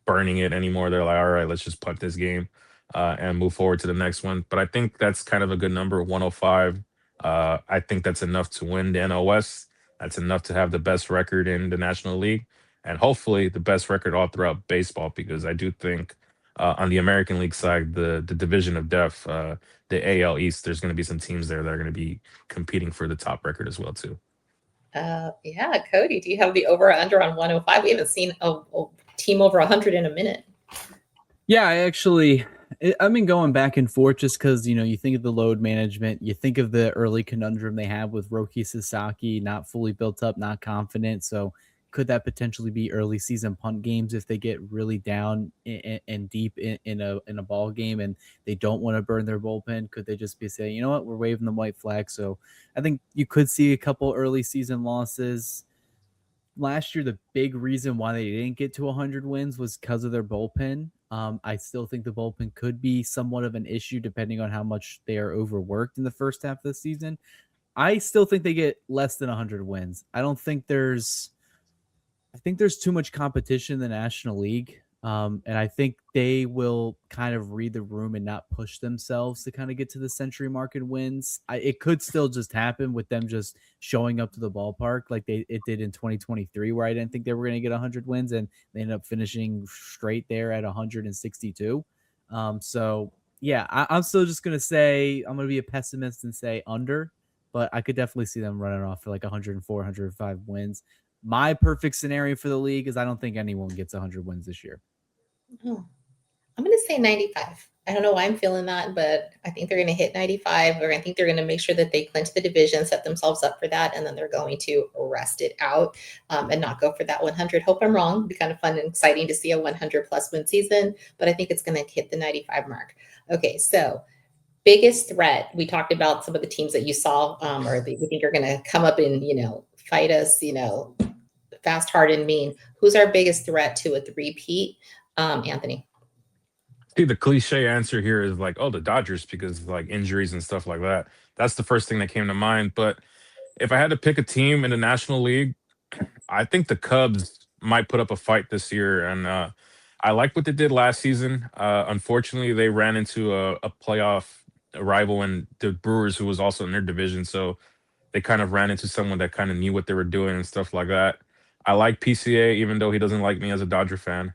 burning it anymore. They're like, all right, let's just punt this game and move forward to the next one. But I think that's kind of a good number, 105. I think that's enough to win the NL West. That's enough to have the best record in the National League, and hopefully the best record all throughout baseball, because I do think on the American League side, the division of death, the AL East, there's going to be some teams there that are going to be competing for the top record as well too. Yeah, Cody, do you have the over or under on 105? We haven't seen a team over 100 in a minute. Yeah, I actually I've been going back and forth just because, you think of the load management, you think of the early conundrum they have with Roki Sasaki, not fully built up, not confident. So could that potentially be early season punt games if they get really down and deep in a ball game and they don't want to burn their bullpen? Could they just be saying, you know what, we're waving the white flag? So I think you could see a couple early season losses. Last year, the big reason why they didn't get to 100 wins was because of their bullpen. I still think the bullpen could be somewhat of an issue depending on how much they are overworked in the first half of the season. I still think they get less than 100 wins. I think there's too much competition in the National League. And I think they will kind of read the room and not push themselves to kind of get to the century mark and wins. It could still just happen with them just showing up to the ballpark like it did in 2023, where I didn't think they were going to get 100 wins and they ended up finishing straight there at 162. So, yeah, I'm still just going to say I'm going to be a pessimist and say under, but I could definitely see them running off for like 104, 105 wins. My perfect scenario for the league is I don't think anyone gets 100 wins this year. Oh, I'm going to say 95. I don't know why I'm feeling that, but I think they're going to hit 95, or I think they're going to make sure that they clinch the division, set themselves up for that, and then they're going to rest it out and not go for that 100. Hope I'm wrong. It'd be kind of fun and exciting to see a 100 plus win season, but I think it's going to hit the 95 mark. Okay, so biggest threat. We talked about some of the teams that you saw, or that you think are going to come up and fight us, fast, hard, and mean. Who's our biggest threat to a three-peat, Anthony? See, the cliche answer here is like, oh, the Dodgers, because like injuries and stuff like that. That's the first thing that came to mind. But if I had to pick a team in the National League, I think the Cubs might put up a fight this year. And I like what they did last season. Unfortunately, they ran into a playoff rival in the Brewers, who was also in their division. So they kind of ran into someone that kind of knew what they were doing and stuff like that. I like PCA, even though he doesn't like me as a Dodger fan.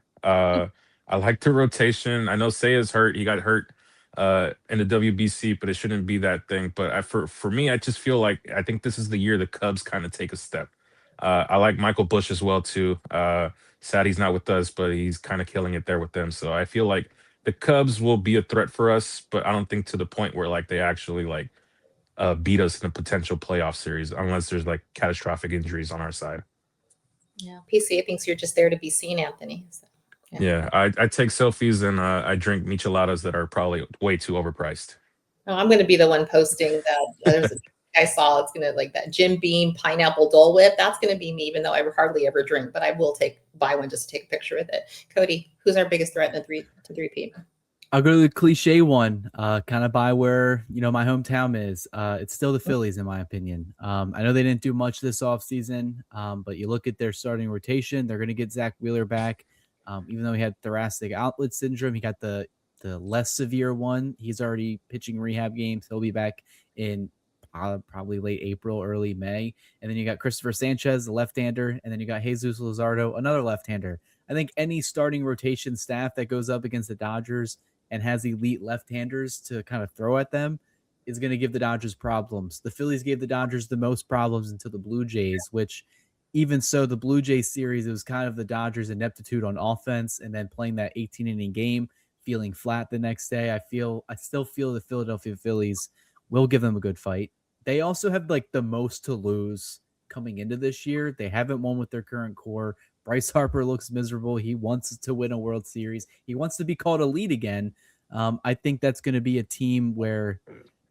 I like the rotation. I know Seiya's hurt. He got hurt in the WBC, but it shouldn't be that thing. But for me, I just feel like I think this is the year the Cubs kind of take a step. I like Michael Bush as well too. Sad he's not with us, but he's kind of killing it there with them. So I feel like the Cubs will be a threat for us, but I don't think to the point where like they actually like beat us in a potential playoff series unless there's like catastrophic injuries on our side. Yeah, PCA thinks you're just there to be seen, Anthony. So, Yeah, I take selfies and I drink micheladas that are probably way too overpriced. Oh, I'm going to be the one posting that. There's a I saw it's going to like that Jim Beam pineapple Dole Whip. That's going to be me, even though I hardly ever drink, but I will buy one just to take a picture with it. Cody, who's our biggest threat in the three-peat? I'll go to the cliche one, kind of by where, my hometown is. It's still the Phillies, in my opinion. I know they didn't do much this offseason, but you look at their starting rotation, they're going to get Zach Wheeler back. Even though he had thoracic outlet syndrome, he got the less severe one. He's already pitching rehab games. He'll be back in probably late April, early May. And then you got Christopher Sanchez, the left-hander, and then you got Jesus Luzardo, another left-hander. I think any starting rotation staff that goes up against the Dodgers and has elite left-handers to kind of throw at them is going to give the Dodgers problems. The Phillies gave the Dodgers the most problems until the Blue Jays, which even so, the Blue Jays series, it was kind of the Dodgers' ineptitude on offense and then playing that 18-inning game, feeling flat the next day. I still feel the Philadelphia Phillies will give them a good fight. They also have like the most to lose coming into this year. They haven't won with their current core. Bryce Harper looks miserable. He wants to win a World Series. He wants to be called elite again. I think that's going to be a team where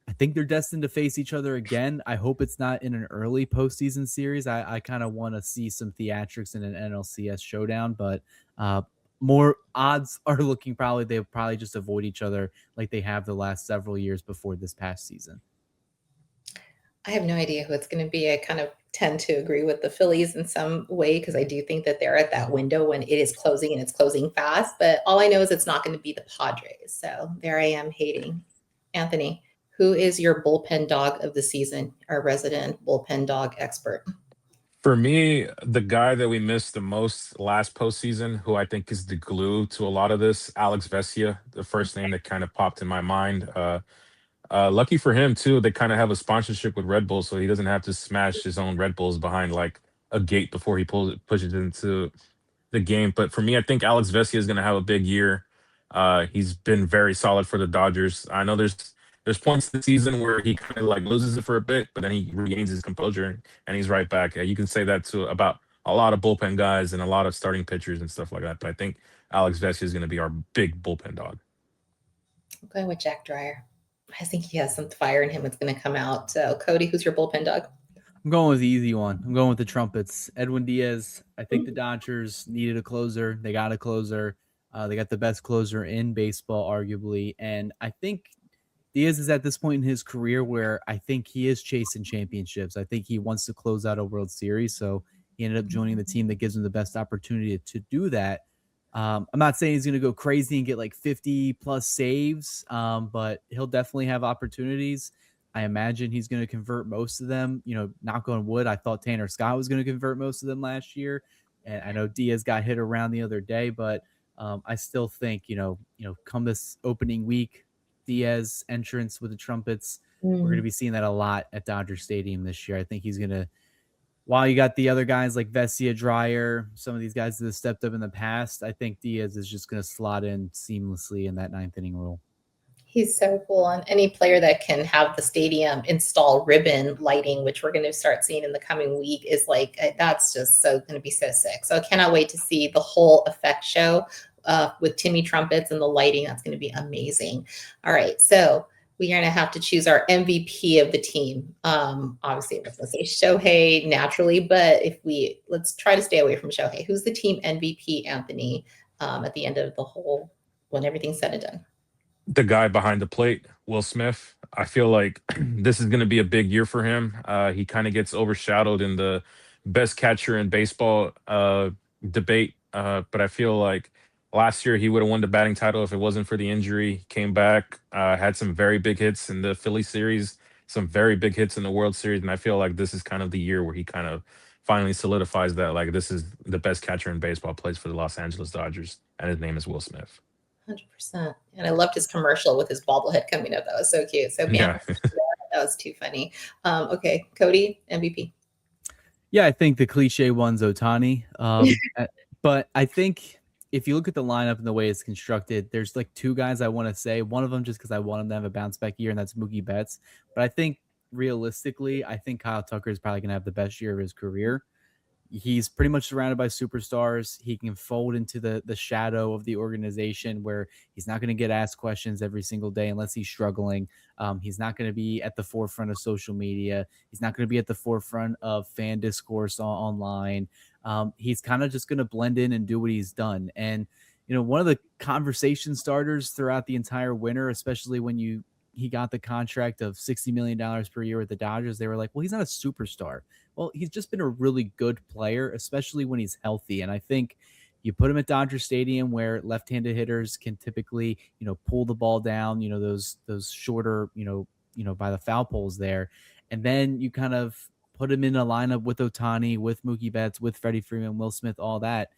I think they're destined to face each other again. I hope it's not in an early postseason series. I kind of want to see some theatrics in an NLCS showdown, but more odds are looking they'll probably just avoid each other like they have the last several years before this past season. I have no idea who it's going to be. I kind of tend to agree with the Phillies in some way because I do think that they're at that window when it is closing and it's closing fast. But all I know is it's not going to be the Padres. So there I am hating. Anthony, who is your bullpen dog of the season, our resident bullpen dog expert? For me, the guy that we missed the most last postseason, who I think is the glue to a lot of this, Alex Vesia, the first name that kind of popped in my mind. Lucky for him too, they kind of have a sponsorship with Red Bull, so he doesn't have to smash his own Red Bulls behind like a gate before he pushes it into the game. But for me, I think Alex Vesia is going to have a big year. He's been very solid for the Dodgers. I know there's points in the season where he kind of like loses it for a bit, but then he regains his composure and he's right back. You can say that to about a lot of bullpen guys and a lot of starting pitchers and stuff like that. But I think Alex Vesia is going to be our big bullpen dog. I'm going with Jack Dreyer. I think he has some fire in him. It's going to come out. So, Cody, who's your bullpen dog? I'm going with the easy one. I'm going with the Trumpets. Edwin Diaz. I think the Dodgers needed a closer. They got a closer. They got the best closer in baseball, arguably. And I think Diaz is at this point in his career where I think he is chasing championships. I think he wants to close out a World Series. So he ended up joining the team that gives him the best opportunity to do that. I'm not saying he's going to go crazy and get like 50 plus saves, but he'll definitely have opportunities. I imagine he's going to convert most of them. Knock on wood, I thought Tanner Scott was going to convert most of them last year. And I know Diaz got hit around the other day, but I still think, come this opening week, Diaz entrance with the Trumpets, we're going to be seeing that a lot at Dodger Stadium this year. I think he's going to, while you got the other guys like Vesia, Dreyer, some of these guys that have stepped up in the past, I think Diaz is just going to slot in seamlessly in that 9th inning role. He's so cool. And any player that can have the stadium install ribbon lighting, which we're going to start seeing in the coming week, is like, that's just so going to be so sick. So I cannot wait to see the whole effect show with Timmy Trumpets and the lighting. That's going to be amazing. All right. So we are going to have to choose our MVP of the team. Obviously, I was going to say Shohei naturally, but let's try to stay away from Shohei. Who's the team MVP, Anthony, at the end of the whole, when everything's said and done? The guy behind the plate, Will Smith. I feel like this is going to be a big year for him. He kind of gets overshadowed in the best catcher in baseball debate. But I feel like last year he would have won the batting title if it wasn't for the injury. Came back, had some very big hits in the Philly series, some very big hits in the World Series. And I feel like this is kind of the year where he kind of finally solidifies that, like, this is the best catcher in baseball, plays for the Los Angeles Dodgers. And his name is Will Smith. 100%. And I loved his commercial with his bobblehead coming up. That was so cute. So Yeah. that was too funny. Okay, Cody, MVP. Yeah, I think the cliche one's Ohtani. But I think if you look at the lineup and the way it's constructed, there's like two guys I want to say. One of them just because I want him to have a bounce back year, and that's Mookie Betts. But I think realistically, I think Kyle Tucker is probably going to have the best year of his career. He's pretty much surrounded by superstars. He can fold into the shadow of the organization where he's not going to get asked questions every single day unless he's struggling. He's not going to be at the forefront of social media. He's not going to be at the forefront of fan discourse online. He's kind of just going to blend in and do what he's done. And, one of the conversation starters throughout the entire winter, especially when he got the contract of $60 million per year with the Dodgers, they were like, well, he's not a superstar. Well, he's just been a really good player, especially when he's healthy. And I think you put him at Dodger Stadium where left-handed hitters can typically, pull the ball down, those shorter, by the foul poles there. And then you kind of put him in a lineup with Ohtani, with Mookie Betts, with Freddie Freeman, Will Smith, all that.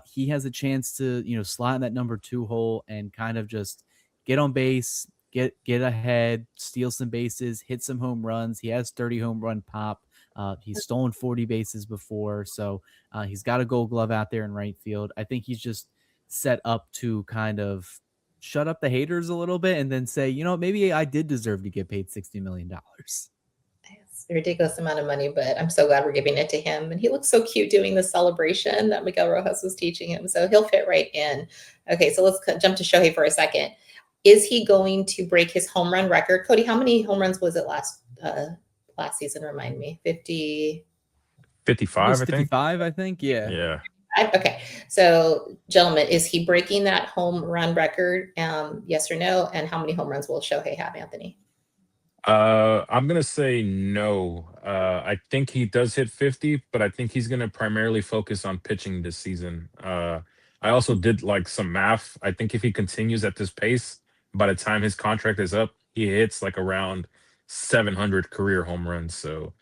He has a chance to, slot in that number 2 hole and kind of just get on base, get ahead, steal some bases, hit some home runs. He has 30 home run pop. He's stolen 40 bases before, so he's got a Gold Glove out there in right field. I think he's just set up to kind of shut up the haters a little bit and then say, maybe I did deserve to get paid $60 million. It's a ridiculous amount of money, but I'm so glad we're giving it to him. And he looks so cute doing the celebration that Miguel Rojas was teaching him, so he'll fit right in. Okay, so let's jump to Shohei for a second. Is he going to break his home run record? Cody, how many home runs was it last season? Remind me. 55, I think. 55, I think. Yeah. Okay. So, gentlemen, is he breaking that home run record? Yes or no? And how many home runs will Shohei have, Anthony? I'm going to say no. I think he does hit 50, but I think he's going to primarily focus on pitching this season. I also did like some math. I think if he continues at this pace, by the time his contract is up, he hits like around 700 career home runs. So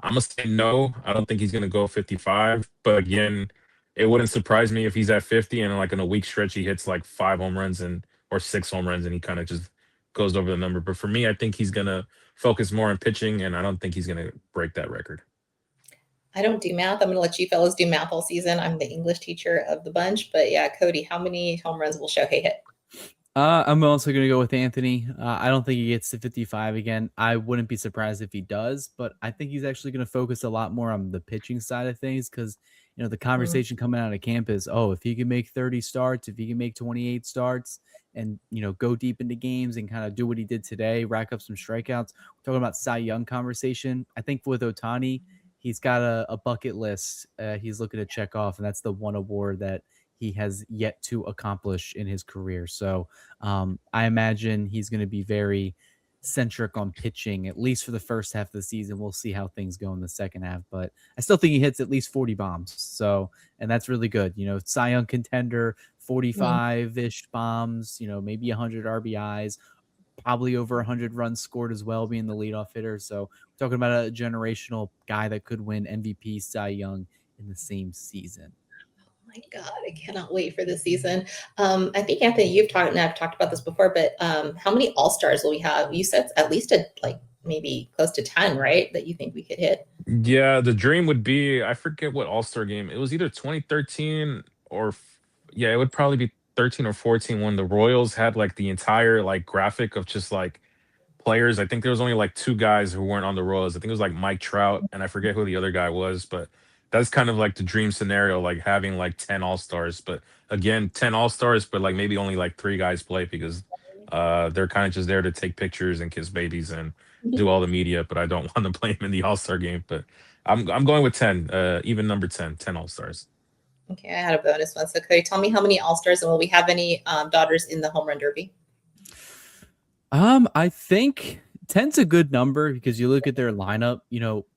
I'm going to say no. I don't think he's going to go 55. But again, it wouldn't surprise me if he's at 50 and like in a week stretch, he hits like 5 home runs or 6 home runs and he kind of just goes over the number. But for me, I think he's going to focus more on pitching, and I don't think he's going to break that record. I don't do math. I'm going to let you fellas do math all season. I'm the English teacher of the bunch. But yeah, Cody, how many home runs will Shohei hit? I'm also going to go with Anthony. I don't think he gets to 55 again. I wouldn't be surprised if he does, but I think he's actually going to focus a lot more on the pitching side of things because, the Mm. conversation coming out of camp is, oh, if he can make 30 starts, if he can make 28 starts and, go deep into games and kind of do what he did today, rack up some strikeouts. We're talking about Cy Young conversation. I think with Ohtani, he's got a bucket list he's looking to check off, and that's the one award that he has yet to accomplish in his career. So, I imagine he's going to be very centric on pitching, at least for the first half of the season. We'll see how things go in the second half, but I still think he hits at least 40 bombs. So, and that's really good. Cy Young contender, Mm. 45 ish bombs, maybe 100 RBIs, probably over 100 runs scored as well, being the leadoff hitter. So, we're talking about a generational guy that could win MVP, Cy Young in the same season. My God, I cannot wait for this season. I think Anthony, you've talked, and I've talked about this before, but how many All Stars will we have? You said at least like maybe close to 10, right? That you think we could hit. Yeah, the dream would be, I forget what All-Star game. It was either 2013 or yeah, it would probably be 13 or 14 when the Royals had like the entire like graphic of just like players. I think there was only like two guys who weren't on the Royals. I think it was like Mike Trout and I forget who the other guy was, but that's kind of like the dream scenario, like having like 10 All-Stars. But again, 10 All-Stars, but like maybe only like three guys play because they're kind of just there to take pictures and kiss babies and do all the media, but I don't want to play him in the All-Star game. But I'm going with 10, even number 10, 10 All-Stars. Okay, I had a bonus one. So Cody, tell me how many All Stars, and will we have any daughters in the home run derby? I think 10's a good number because you look at their lineup,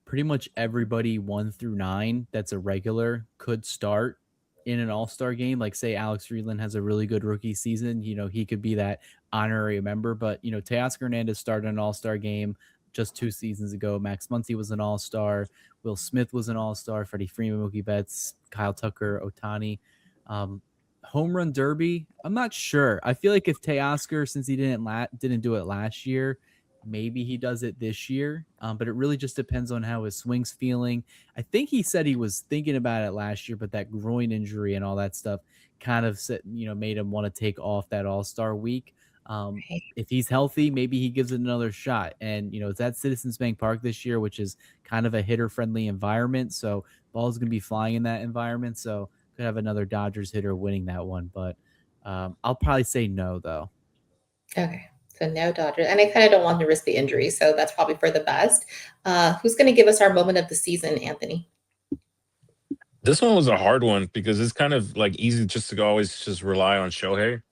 pretty much everybody 1 through 9 that's a regular could start in an all-star game. Like say Alex Freeland has a really good rookie season, he could be that honorary member. But Teoscar Hernandez started an all-star game just 2 seasons ago. Max Muncy was an all-star. Will Smith was an all-star. Freddie Freeman, Mookie Betts, Kyle Tucker, Ohtani. Um, Home run derby, I'm not sure. I feel like if Teoscar, since he didn't do it last year, maybe he does it this year. But it really just depends on how his swing's feeling. I think he said he was thinking about it last year, but that groin injury and all that stuff kind of made him want to take off that All-Star week. Right. If he's healthy, maybe he gives it another shot. And it's at Citizens Bank Park this year, which is kind of a hitter-friendly environment. So ball's going to be flying in that environment. So could have another Dodgers hitter winning that one, but I'll probably say no though. Okay. So no Dodgers, and I kind of don't want to risk the injury, so that's probably for the best. Who's going to give us our moment of the season, Anthony? This one was a hard one because it's kind of like easy just to always just rely on Shohei.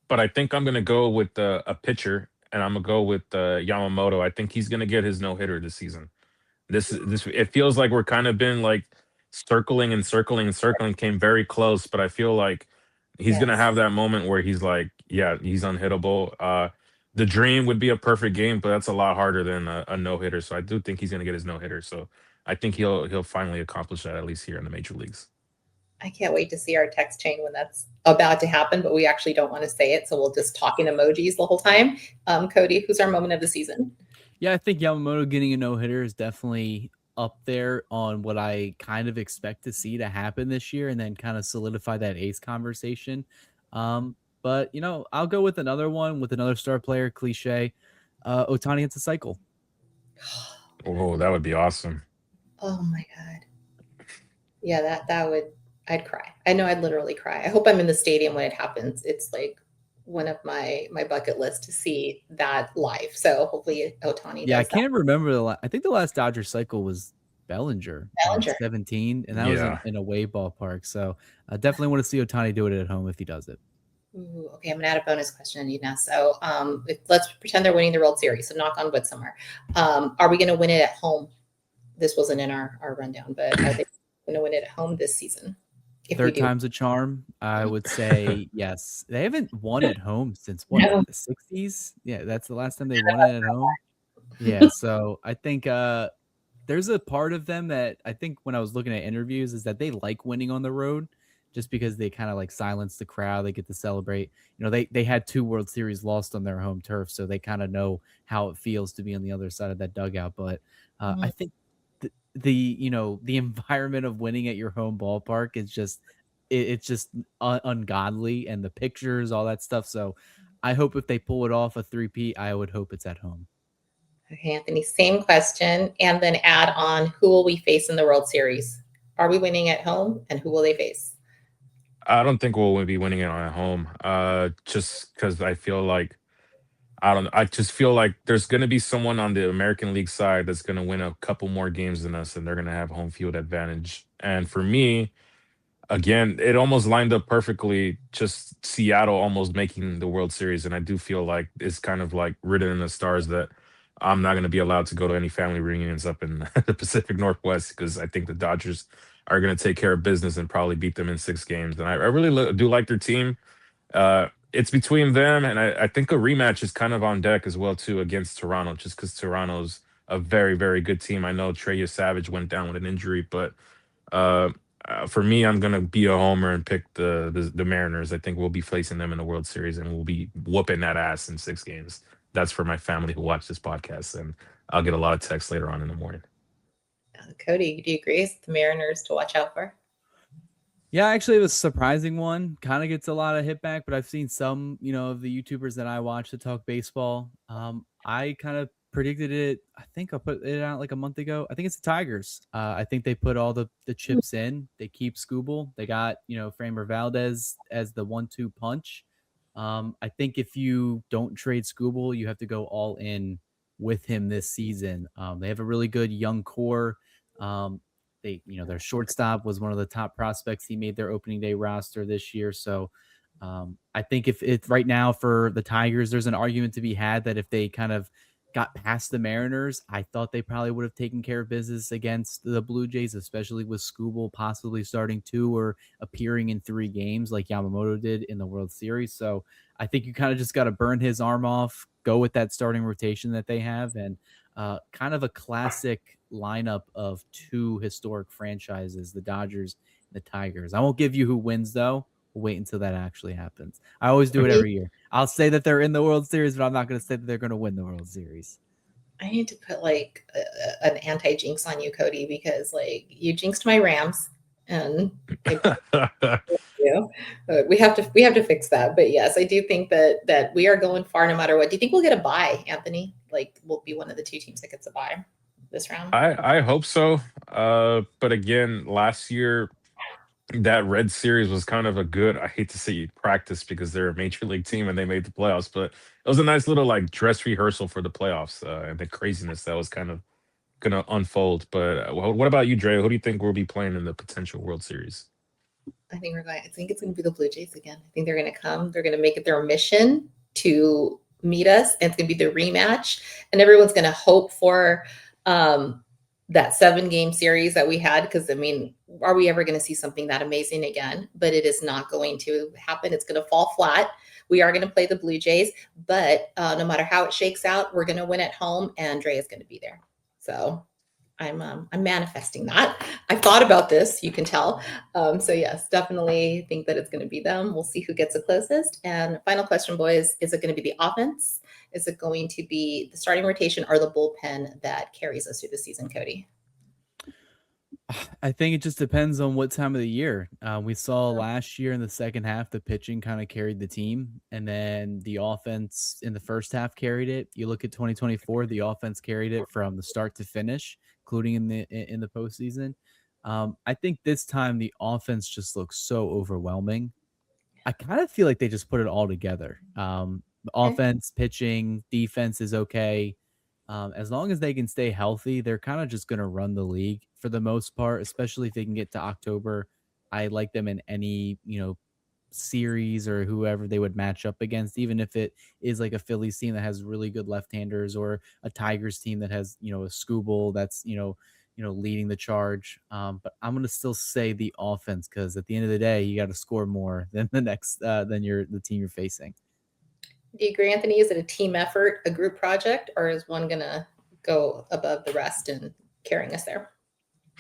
But I think I'm gonna go with a pitcher, and I'm gonna go with Yamamoto. I think he's gonna get his no hitter this season. This it feels like we're kind of been like circling and circling and circling, came very close, but I feel like he's gonna Yes. have that moment where he's like, yeah, he's unhittable. The dream would be a perfect game, but that's a lot harder than a no hitter. So I do think he's gonna get his no hitter. So I think he'll finally accomplish that at least here in the major leagues. I can't wait to see our text chain when that's about to happen, but we actually don't want to say it, so we'll just talk in emojis the whole time. Cody, who's our moment of the season? Yeah, I think Yamamoto getting a no hitter is definitely up there on what I kind of expect to see to happen this year, and then kind of solidify that ace conversation. But I'll go with another one with another star player cliche. Otani hits a cycle. Oh, that would be awesome. Oh my God. Yeah, that would, I'd cry. I know I'd literally cry. I hope I'm in the stadium when it happens. It's like one of my bucket list to see that live. So hopefully Ohtani Yeah, I does that. can't remember I think the last Dodger cycle was Bellinger in Bellinger. 17, and that was Yeah. in a away ballpark. So I definitely want to see Otani do it at home if he does it. Ooh, okay, I'm gonna add a bonus question, Nina. So let's pretend they're winning the World Series. So knock on wood somewhere. Are we gonna win it at home? This wasn't in our rundown, but are they gonna win it at home this season? If we Third do. time's a charm. I would say yes. They haven't won at home since what, No. the 60s? Yeah, that's the last time they won it at home. Yeah, so I think there's a part of them that I think when I was looking at interviews is that they like winning on the road just because they kind of like silence the crowd. They get to celebrate. They had 2 World Series lost on their home turf, so they kind of know how it feels to be on the other side of that dugout. But I Mhm. think the environment of winning at your home ballpark is just it's just ungodly, and the pictures, all that stuff. So I hope if they pull it off a three-peat, I would hope it's at home. Okay, Anthony, same question. And then add on who will we face in the World Series? Are we winning at home and who will they face? I don't think we'll be winning it at home. Just because I feel like I don't. I just feel like there's going to be someone on the American League side that's going to win a couple more games than us, and they're going to have home field advantage. And for me, again, it almost lined up perfectly. Just Seattle almost making the World Series, and I do feel like it's kind of like written in the stars that I'm not going to be allowed to go to any family reunions up in the Pacific Northwest because I think the Dodgers are going to take care of business and probably beat them in 6 games. And I really do like their team. It's between them, and I think a rematch is kind of on deck as well too against Toronto, just because Toronto's a very very good team. I know Trey Savage went down with an injury, but uh, for me, I'm gonna be a homer and pick the Mariners. I think we'll be facing them in the World Series, and we'll be whooping that ass in 6 games. That's for my family who watch this podcast, and I'll get a lot of texts later on in the morning. Cody, do you agree? It's the Mariners to watch out for? Yeah, actually, it was a surprising one. Kind of gets a lot of hit back, but I've seen some, of the YouTubers that I watch that talk baseball. I kind of predicted it. I think I put it out like a month ago. I think it's the Tigers. I think they put all the chips in. They keep Scooble. They got, Framber Valdez as the 1-2 punch. I think if you don't trade Scooble, you have to go all in with him this season. They have a really good young core. Their shortstop was one of the top prospects. He made their opening day roster this year. So I think if it's right now for the Tigers, there's an argument to be had that if they kind of got past the Mariners, I thought they probably would have taken care of business against the Blue Jays, especially with Scooble possibly starting 2 or appearing in 3 games like Yamamoto did in the World Series. So I think you kind of just got to burn his arm off, go with that starting rotation that they have, and kind of a classic lineup of 2 historic franchises, the Dodgers and the Tigers. I won't give you who wins, though. We'll wait until that actually happens. I always do it every year. I'll say that they're in the World Series, but I'm not going to say that they're going to win the World Series. I need to put like an anti-jinx on you, Cody, because like you jinxed my Rams, and we have to fix that. But yes, I do think that we are going far no matter what. Do you think we'll get a bye, Anthony? Like we'll be one of the 2 teams that gets a bye this round? I hope so. But again, last year that Red Series was kind of a good, I hate to say practice because they're a major league team and they made the playoffs, but it was a nice little like dress rehearsal for the playoffs and the craziness that was kind of going to unfold. But what about you, Dre? Who do you think will be playing in the potential World Series? I think it's going to be the Blue Jays again. I think they're going to come. They're going to make it their mission to meet us, and it's going to be the rematch. And everyone's going to hope for that 7-game series that we had, because I mean, are we ever going to see something that amazing again? But it is not going to happen. It's going to fall flat. We are going to play the Blue Jays, but no matter how it shakes out, we're going to win at home, and Drea is going to be there. So I'm manifesting that. I've thought about this, you can tell. So yes, definitely think that it's going to be them. We'll see who gets the closest. And final question, boys, is it going to be the offense? Is it going to be the starting rotation or the bullpen that carries us through the season, Cody? I think it just depends on what time of the year. We saw last year in the second half, the pitching kind of carried the team, and then the offense in the first half carried it. You look at 2024, the offense carried it from the start to finish, including in the postseason. I think this time the offense just looks so overwhelming. I kind of feel like they just put it all together. Offense, pitching, defense is okay. As long as they can stay healthy, they're kind of just going to run the league for the most part, especially if they can get to October. I like them in any, series or whoever they would match up against, even if it is like a Phillies team that has really good left-handers or a Tigers team that has, a Scooble that's, leading the charge. But I'm going to still say the offense, because at the end of the day, you got to score more than the team you're facing. Do you agree, Anthony? Is it a team effort, a group project, or is one going to go above the rest and carrying us there?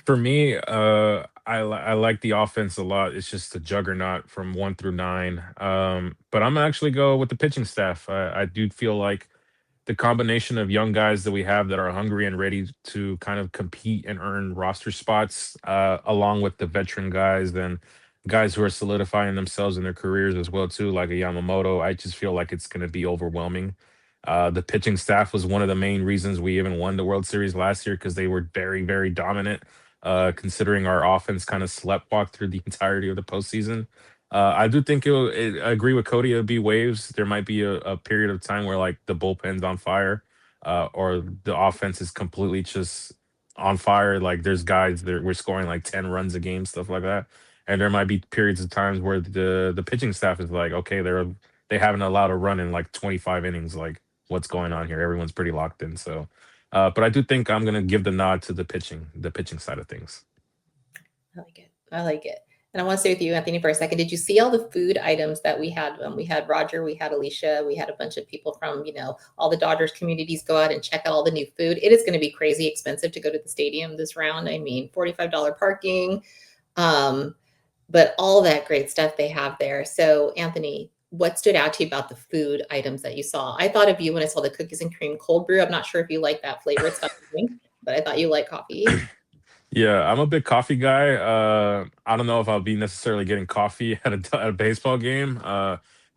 For me, I like the offense a lot. It's just a juggernaut from 1 through 9. But I'm gonna actually go with the pitching staff. I do feel like the combination of young guys that we have that are hungry and ready to kind of compete and earn roster spots, along with the veteran guys and guys who are solidifying themselves in their careers as well too, like a Yamamoto. I just feel like it's going to be overwhelming. The pitching staff was one of the main reasons we even won the World Series last year because they were very, very dominant. Considering our offense kind of sleptwalked through the entirety of the postseason, I do think I agree with Cody. It'll be waves. There might be a period of time where like the bullpen's on fire, or the offense is completely just on fire. Like there's guys that we're scoring like 10 runs a game, stuff like that. And there might be periods of times where the pitching staff is like, okay, they haven't allowed a run in like 25 innings. Like what's going on here? Everyone's pretty locked in. So, but I do think I'm gonna give the nod to the pitching side of things. I like it. I like it. And I want to stay with you, Anthony, for a second. Did you see all the food items that we had? We had Roger, we had Alicia, we had a bunch of people from, all the Dodgers communities go out and check out all the new food. It is going to be crazy expensive to go to the stadium this round. I mean, $45 parking, but all that great stuff they have there. So, Anthony, what stood out to you about the food items that you saw? I thought of you when I saw the cookies and cream cold brew. I'm not sure if you like that flavor. It's not drink, but I thought you like coffee. Yeah, I'm a big coffee guy. I don't know if I'll be necessarily getting coffee at a baseball game.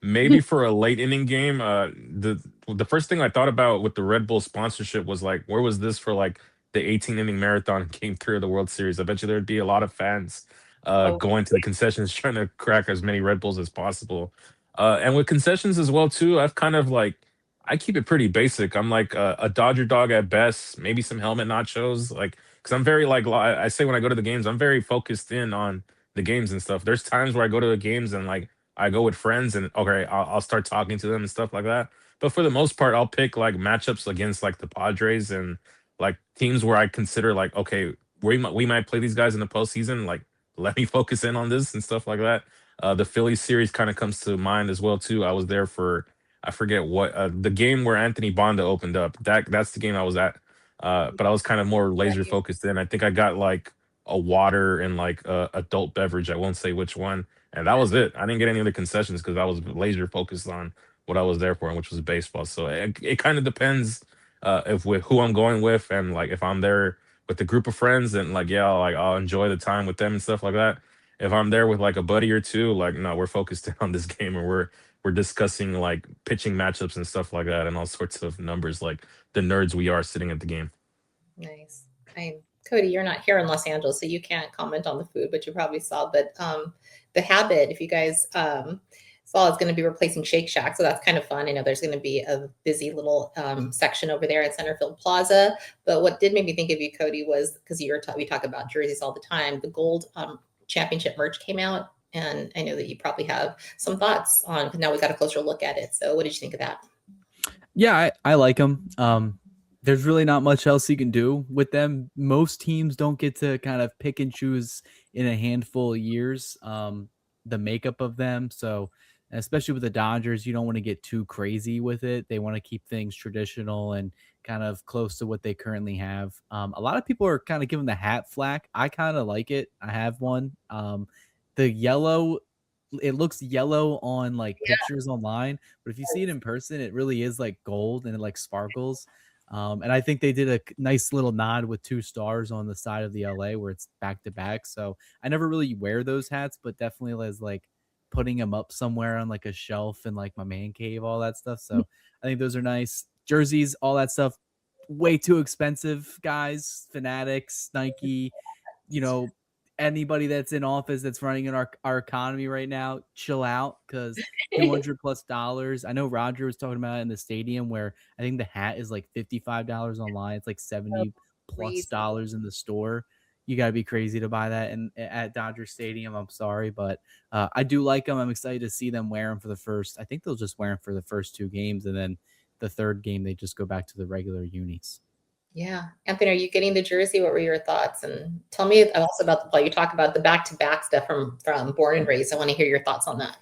Maybe for a late inning game. The first thing I thought about with the Red Bull sponsorship was like, where was this for like the 18 inning marathon game 3 of the World Series? I bet you there'd be a lot of fans Oh, going to the concessions trying to crack as many Red Bulls as possible. And with concessions as well too, I've kind of like I keep it pretty basic. I'm like a Dodger dog at best, maybe some helmet nachos, like because I'm very like I say when I go to the games, I'm very focused in on the games and stuff. There's times where I go to the games and like I go with friends and okay, I'll start talking to them and stuff like that. But for the most part, I'll pick like matchups against like the Padres and like teams where I consider like okay, we might play these guys in the postseason. Like let me focus in on this and stuff like that. The Phillies series kind of comes to mind as well too. I was there for I forget what the game where Anthony Bonda opened up. That's the game I was at. But I was kind of more laser right. focused in. I think I got like a water and like a adult beverage. I won't say which one, and that was it. I didn't get any other concessions because I was laser focused on what I was there for, which was baseball. So it kind of depends if with who I'm going with, and like if I'm there with a group of friends, and like yeah, I'll enjoy the time with them and stuff like that. If I'm there with like a buddy or two, like no, we're focused in on this game, and we're discussing like pitching matchups and stuff like that, and all sorts of numbers like the nerds we are sitting at the game. Nice. Cody, you're not here in Los Angeles, so you can't comment on the food, but you probably saw. But the Habit, if you guys saw, is going to be replacing Shake Shack, so that's kind of fun. I know there's going to be a busy little section over there at Centerfield Plaza. But what did make me think of you, Cody, was because we talk about jerseys all the time. The gold championship merch came out, and I know that you probably have some thoughts on. Now we got a closer look at it. So, what did you think of that? Yeah, I like them. There's really not much else you can do with them. Most teams don't get to kind of pick and choose in a handful of years the makeup of them. So, especially with the Dodgers, you don't want to get too crazy with it. They want to keep things traditional and kind of close to what they currently have. A lot of people are kind of giving the hat flack. I kind of like it. I have one. The yellow, it looks yellow on like Yeah. pictures online, but if you see it in person, it really is like gold and it like sparkles. And I think they did a nice little nod with 2 stars on the side of the LA where it's back to back. So I never really wear those hats, but definitely as like putting them up somewhere on like a shelf in like my man cave, all that stuff. So I think those are nice jerseys, all that stuff. Way too expensive, guys. Fanatics, Nike, you know, anybody that's in office that's running in our economy right now, chill out because $200+. I know Roger was talking about it in the stadium where I think the hat is like $55 online. It's like $70+ in the store. You got to be crazy to buy that and at Dodger Stadium. I'm sorry, but I do like them. I'm excited to see them wear them for the first. I think they'll just wear them for the first 2 games, and then the third game they just go back to the regular unis. Yeah. Anthony, are you getting the jersey? What were your thoughts? And tell me also about while you talk about the back-to-back stuff from Born and Raised. I want to hear your thoughts on that.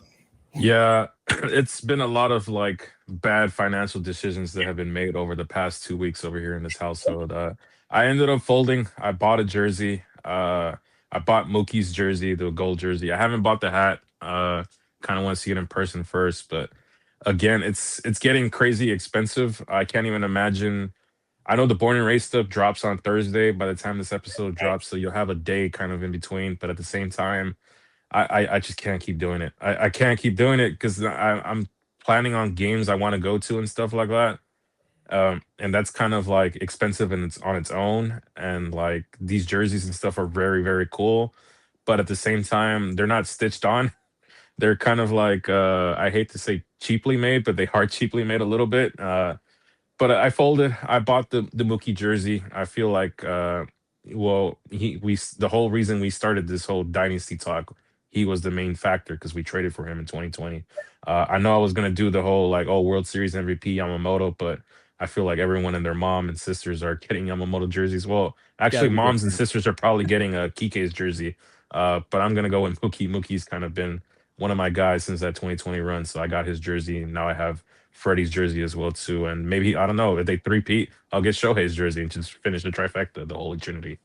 Yeah, it's been a lot of like bad financial decisions that have been made over the past 2 weeks over here in this household. I ended up folding. I bought a jersey. I bought Mookie's jersey, the gold jersey. I haven't bought the hat. Kind of want to see it in person first, but again, it's getting crazy expensive. I can't even imagine. I know the Born and Raised stuff drops on Thursday by the time this episode drops, so you'll have a day kind of in between. But at the same time, I just can't keep doing it. I can't keep doing it because I'm planning on games I want to go to and stuff like that. And that's kind of like expensive and it's on its own. And like these jerseys and stuff are very, very cool. But at the same time, they're not stitched on. They're kind of like I hate to say cheaply made, but they are cheaply made a little bit. But I folded. I bought the Mookie jersey. I feel like well, the whole reason we started this whole dynasty talk, he was the main factor because we traded for him in 2020. I know I was gonna do the whole like, oh, World Series MVP Yamamoto, but I feel like everyone and their mom and sisters are getting Yamamoto jerseys. Well, actually, Gotta be moms and different. sisters are probably getting a Kike's jersey. But I'm gonna go with Mookie. Mookie's kind of been one of my guys since that 2020 run, so I got his jersey, and now I have Freddie's jersey as well too. And maybe I don't know if they three-peat, I'll get Shohei's jersey and just finish the trifecta, the Holy Trinity.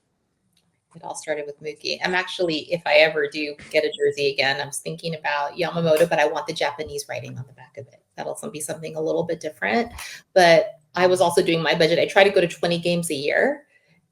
It all started with Mookie. I'm actually, if I ever do get a jersey again, I was thinking about Yamamoto, but I want the Japanese writing on the back of it. That'll be something a little bit different. But I was also doing my budget. I try to go to 20 games a year.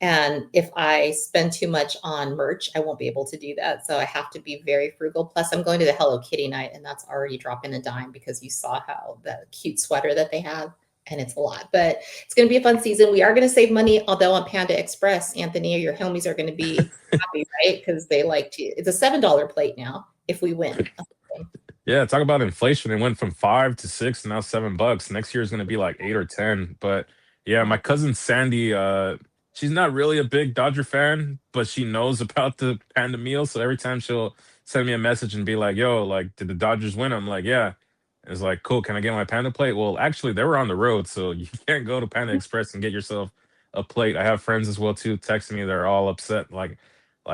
And if I spend too much on merch, I won't be able to do that. So I have to be very frugal. Plus, I'm going to the Hello Kitty night, and that's already dropping a dime because you saw how the cute sweater that they have, and it's a lot. But it's going to be a fun season. We are going to save money, although on Panda Express, Anthony, your homies are going to be happy, right? Because they like to. It's a $7 plate now if we win. Yeah, talk about inflation. It went from 5 to 6, now $7. Next year is gonna be like 8 or 10. But yeah, my cousin Sandy, she's not really a big Dodger fan, but she knows about the Panda meal. So every time she'll send me a message and be like, "Yo, like, did the Dodgers win?" I'm like, "Yeah." It's like, "Cool, can I get my Panda plate?" Well, actually, they were on the road, so you can't go to Panda Express and get yourself a plate. I have friends as well too texting me. They're all upset, like,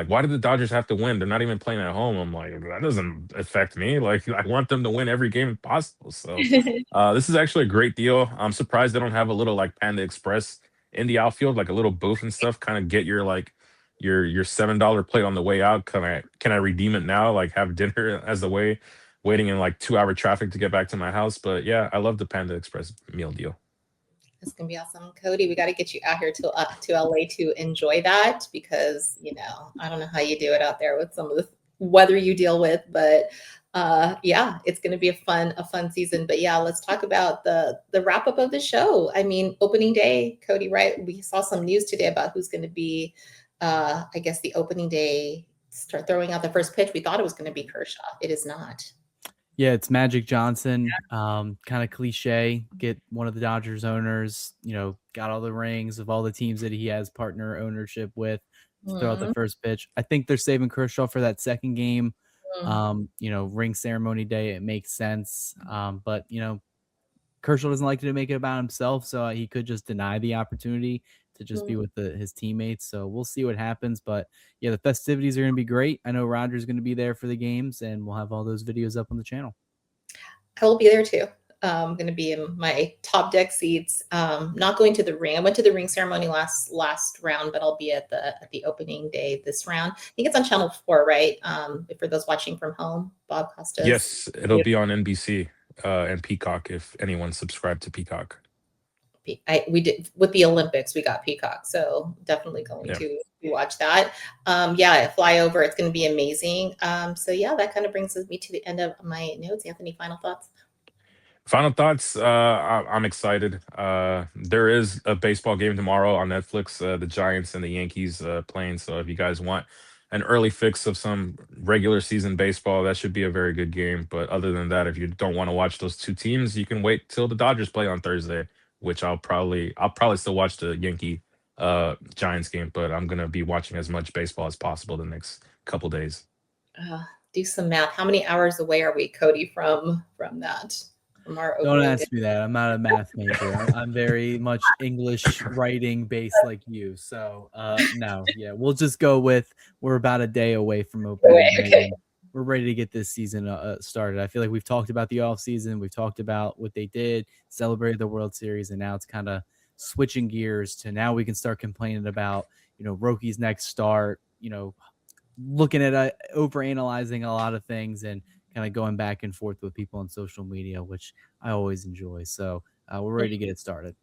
why did the Dodgers have to win? They're not even playing at home. I'm like, that doesn't affect me. Like, I want them to win every game possible. So, this is actually a great deal. I'm surprised they don't have a little like Panda Express in the outfield, like a little booth and stuff. Kind of get your like your $7 plate on the way out. Can I redeem it now? Like, have dinner as the way, waiting in like 2 hour traffic to get back to my house. But yeah, I love the Panda Express meal deal. It's gonna be awesome, Cody. We got to get you out here to LA to enjoy that because I don't know how you do it out there with some of the weather you deal with, but yeah, it's gonna be a fun season. But yeah, let's talk about the wrap up of the show. I mean, opening day, Cody. Right? We saw some news today about who's going to be, I guess, the opening day. Start throwing out the first pitch. We thought it was going to be Kershaw. It is not. Yeah, it's Magic Johnson. Kind of cliche. Get one of the Dodgers owners, got all the rings of all the teams that he has partner ownership with to throw out the first pitch. I think they're saving Kershaw for that second game. Ring ceremony day. It makes sense. But Kershaw doesn't like to make it about himself, so he could just deny the opportunity to just be with his teammates. So we'll see what happens. But yeah, the festivities are going to be great. I know Roger's going to be there for the games, and we'll have all those videos up on the channel. I will be there too. I'm going to be in my top deck seats. Not going to the ring. I went to the ring ceremony last round, but I'll be at the opening day this round. I think it's on Channel 4, right? For those watching from home, Bob Costas. Yes, it'll be on NBC and Peacock if anyone's subscribed to Peacock. We did with the Olympics. We got Peacock, so definitely going to watch that. Fly over. It's going to be amazing. So yeah, that kind of brings me to the end of my notes. Anthony, final thoughts. Final thoughts. I'm excited. There is a baseball game tomorrow on Netflix. The Giants and the Yankees playing. So if you guys want an early fix of some regular season baseball, that should be a very good game. But other than that, if you don't want to watch those two teams, you can wait till the Dodgers play on Thursday, which I'll probably still watch the Yankee Giants game. But I'm gonna be watching as much baseball as possible the next couple days. Do some math. How many hours away are we, Cody, from that? Don't ask me that. I'm not a math major. I'm very much English writing based like you. So no, yeah, we'll just go with we're about a day away from opening day. Okay. We're ready to get this season started. I feel like we've talked about the off season. We've talked about what they did, celebrated the World Series, and now it's kind of switching gears to now we can start complaining about Roki's next start. Looking at overanalyzing a lot of things and kind of going back and forth with people on social media, which I always enjoy. So we're ready to get it started.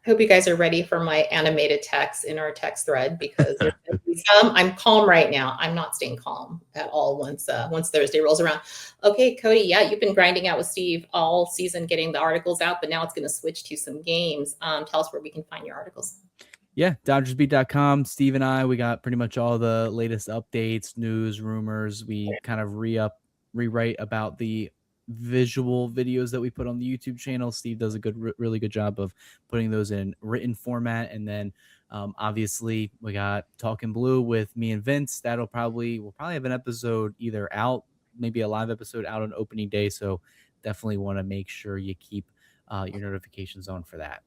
hope you guys are ready for my animated text in our text thread, because there's gonna be some. I'm calm right now. I'm not staying calm at all once Thursday rolls around. Okay, Cody, yeah, you've been grinding out with Steve all season getting the articles out, but now it's going to switch to some games. Tell us where we can find your articles. Yeah, DodgersBeat.com. Steve and I, we got pretty much all the latest updates, news, rumors. We kind of rewrite about the visual videos that we put on the YouTube channel. Steve does a really good job of putting those in written format. And then obviously we got Talking Blue with me and Vince. We'll probably have an episode either out, maybe a live episode out on opening day. So definitely want to make sure you keep your notifications on for that.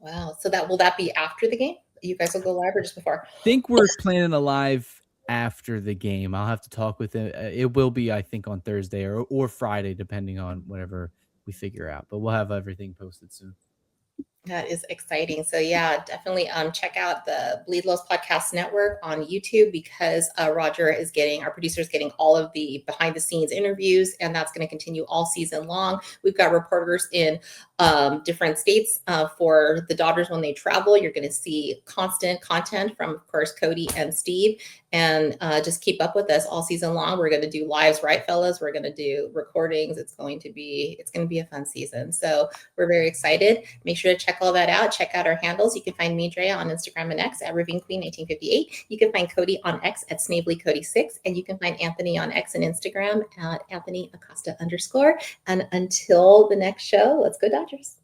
Wow. So will that be after the game? You guys will go live or just before? I think we're planning a live after the game. I'll have to talk with it. It will be, I think, on Thursday or Friday, depending on whatever we figure out. But we'll have everything posted soon. That is exciting. So yeah, definitely check out the Bleed Lows Podcast Network on YouTube, because Roger is our producer is getting all of the behind the scenes interviews, and that's going to continue all season long. We've got reporters in different states for the Dodgers when they travel. You're going to see constant content from, of course, Cody and Steve, and just keep up with us all season long. We're going to do lives, right, fellas? We're going to do recordings. It's going to be a fun season. So we're very excited. Make sure to check all that out. Check out our handles. You can find me, Drea, on Instagram and X at Ravine Queen 1858. You can find Cody on X at SnavelyCody6, and you can find Anthony on X and Instagram at Anthony Acosta _. And until the next show, let's go Dodgers.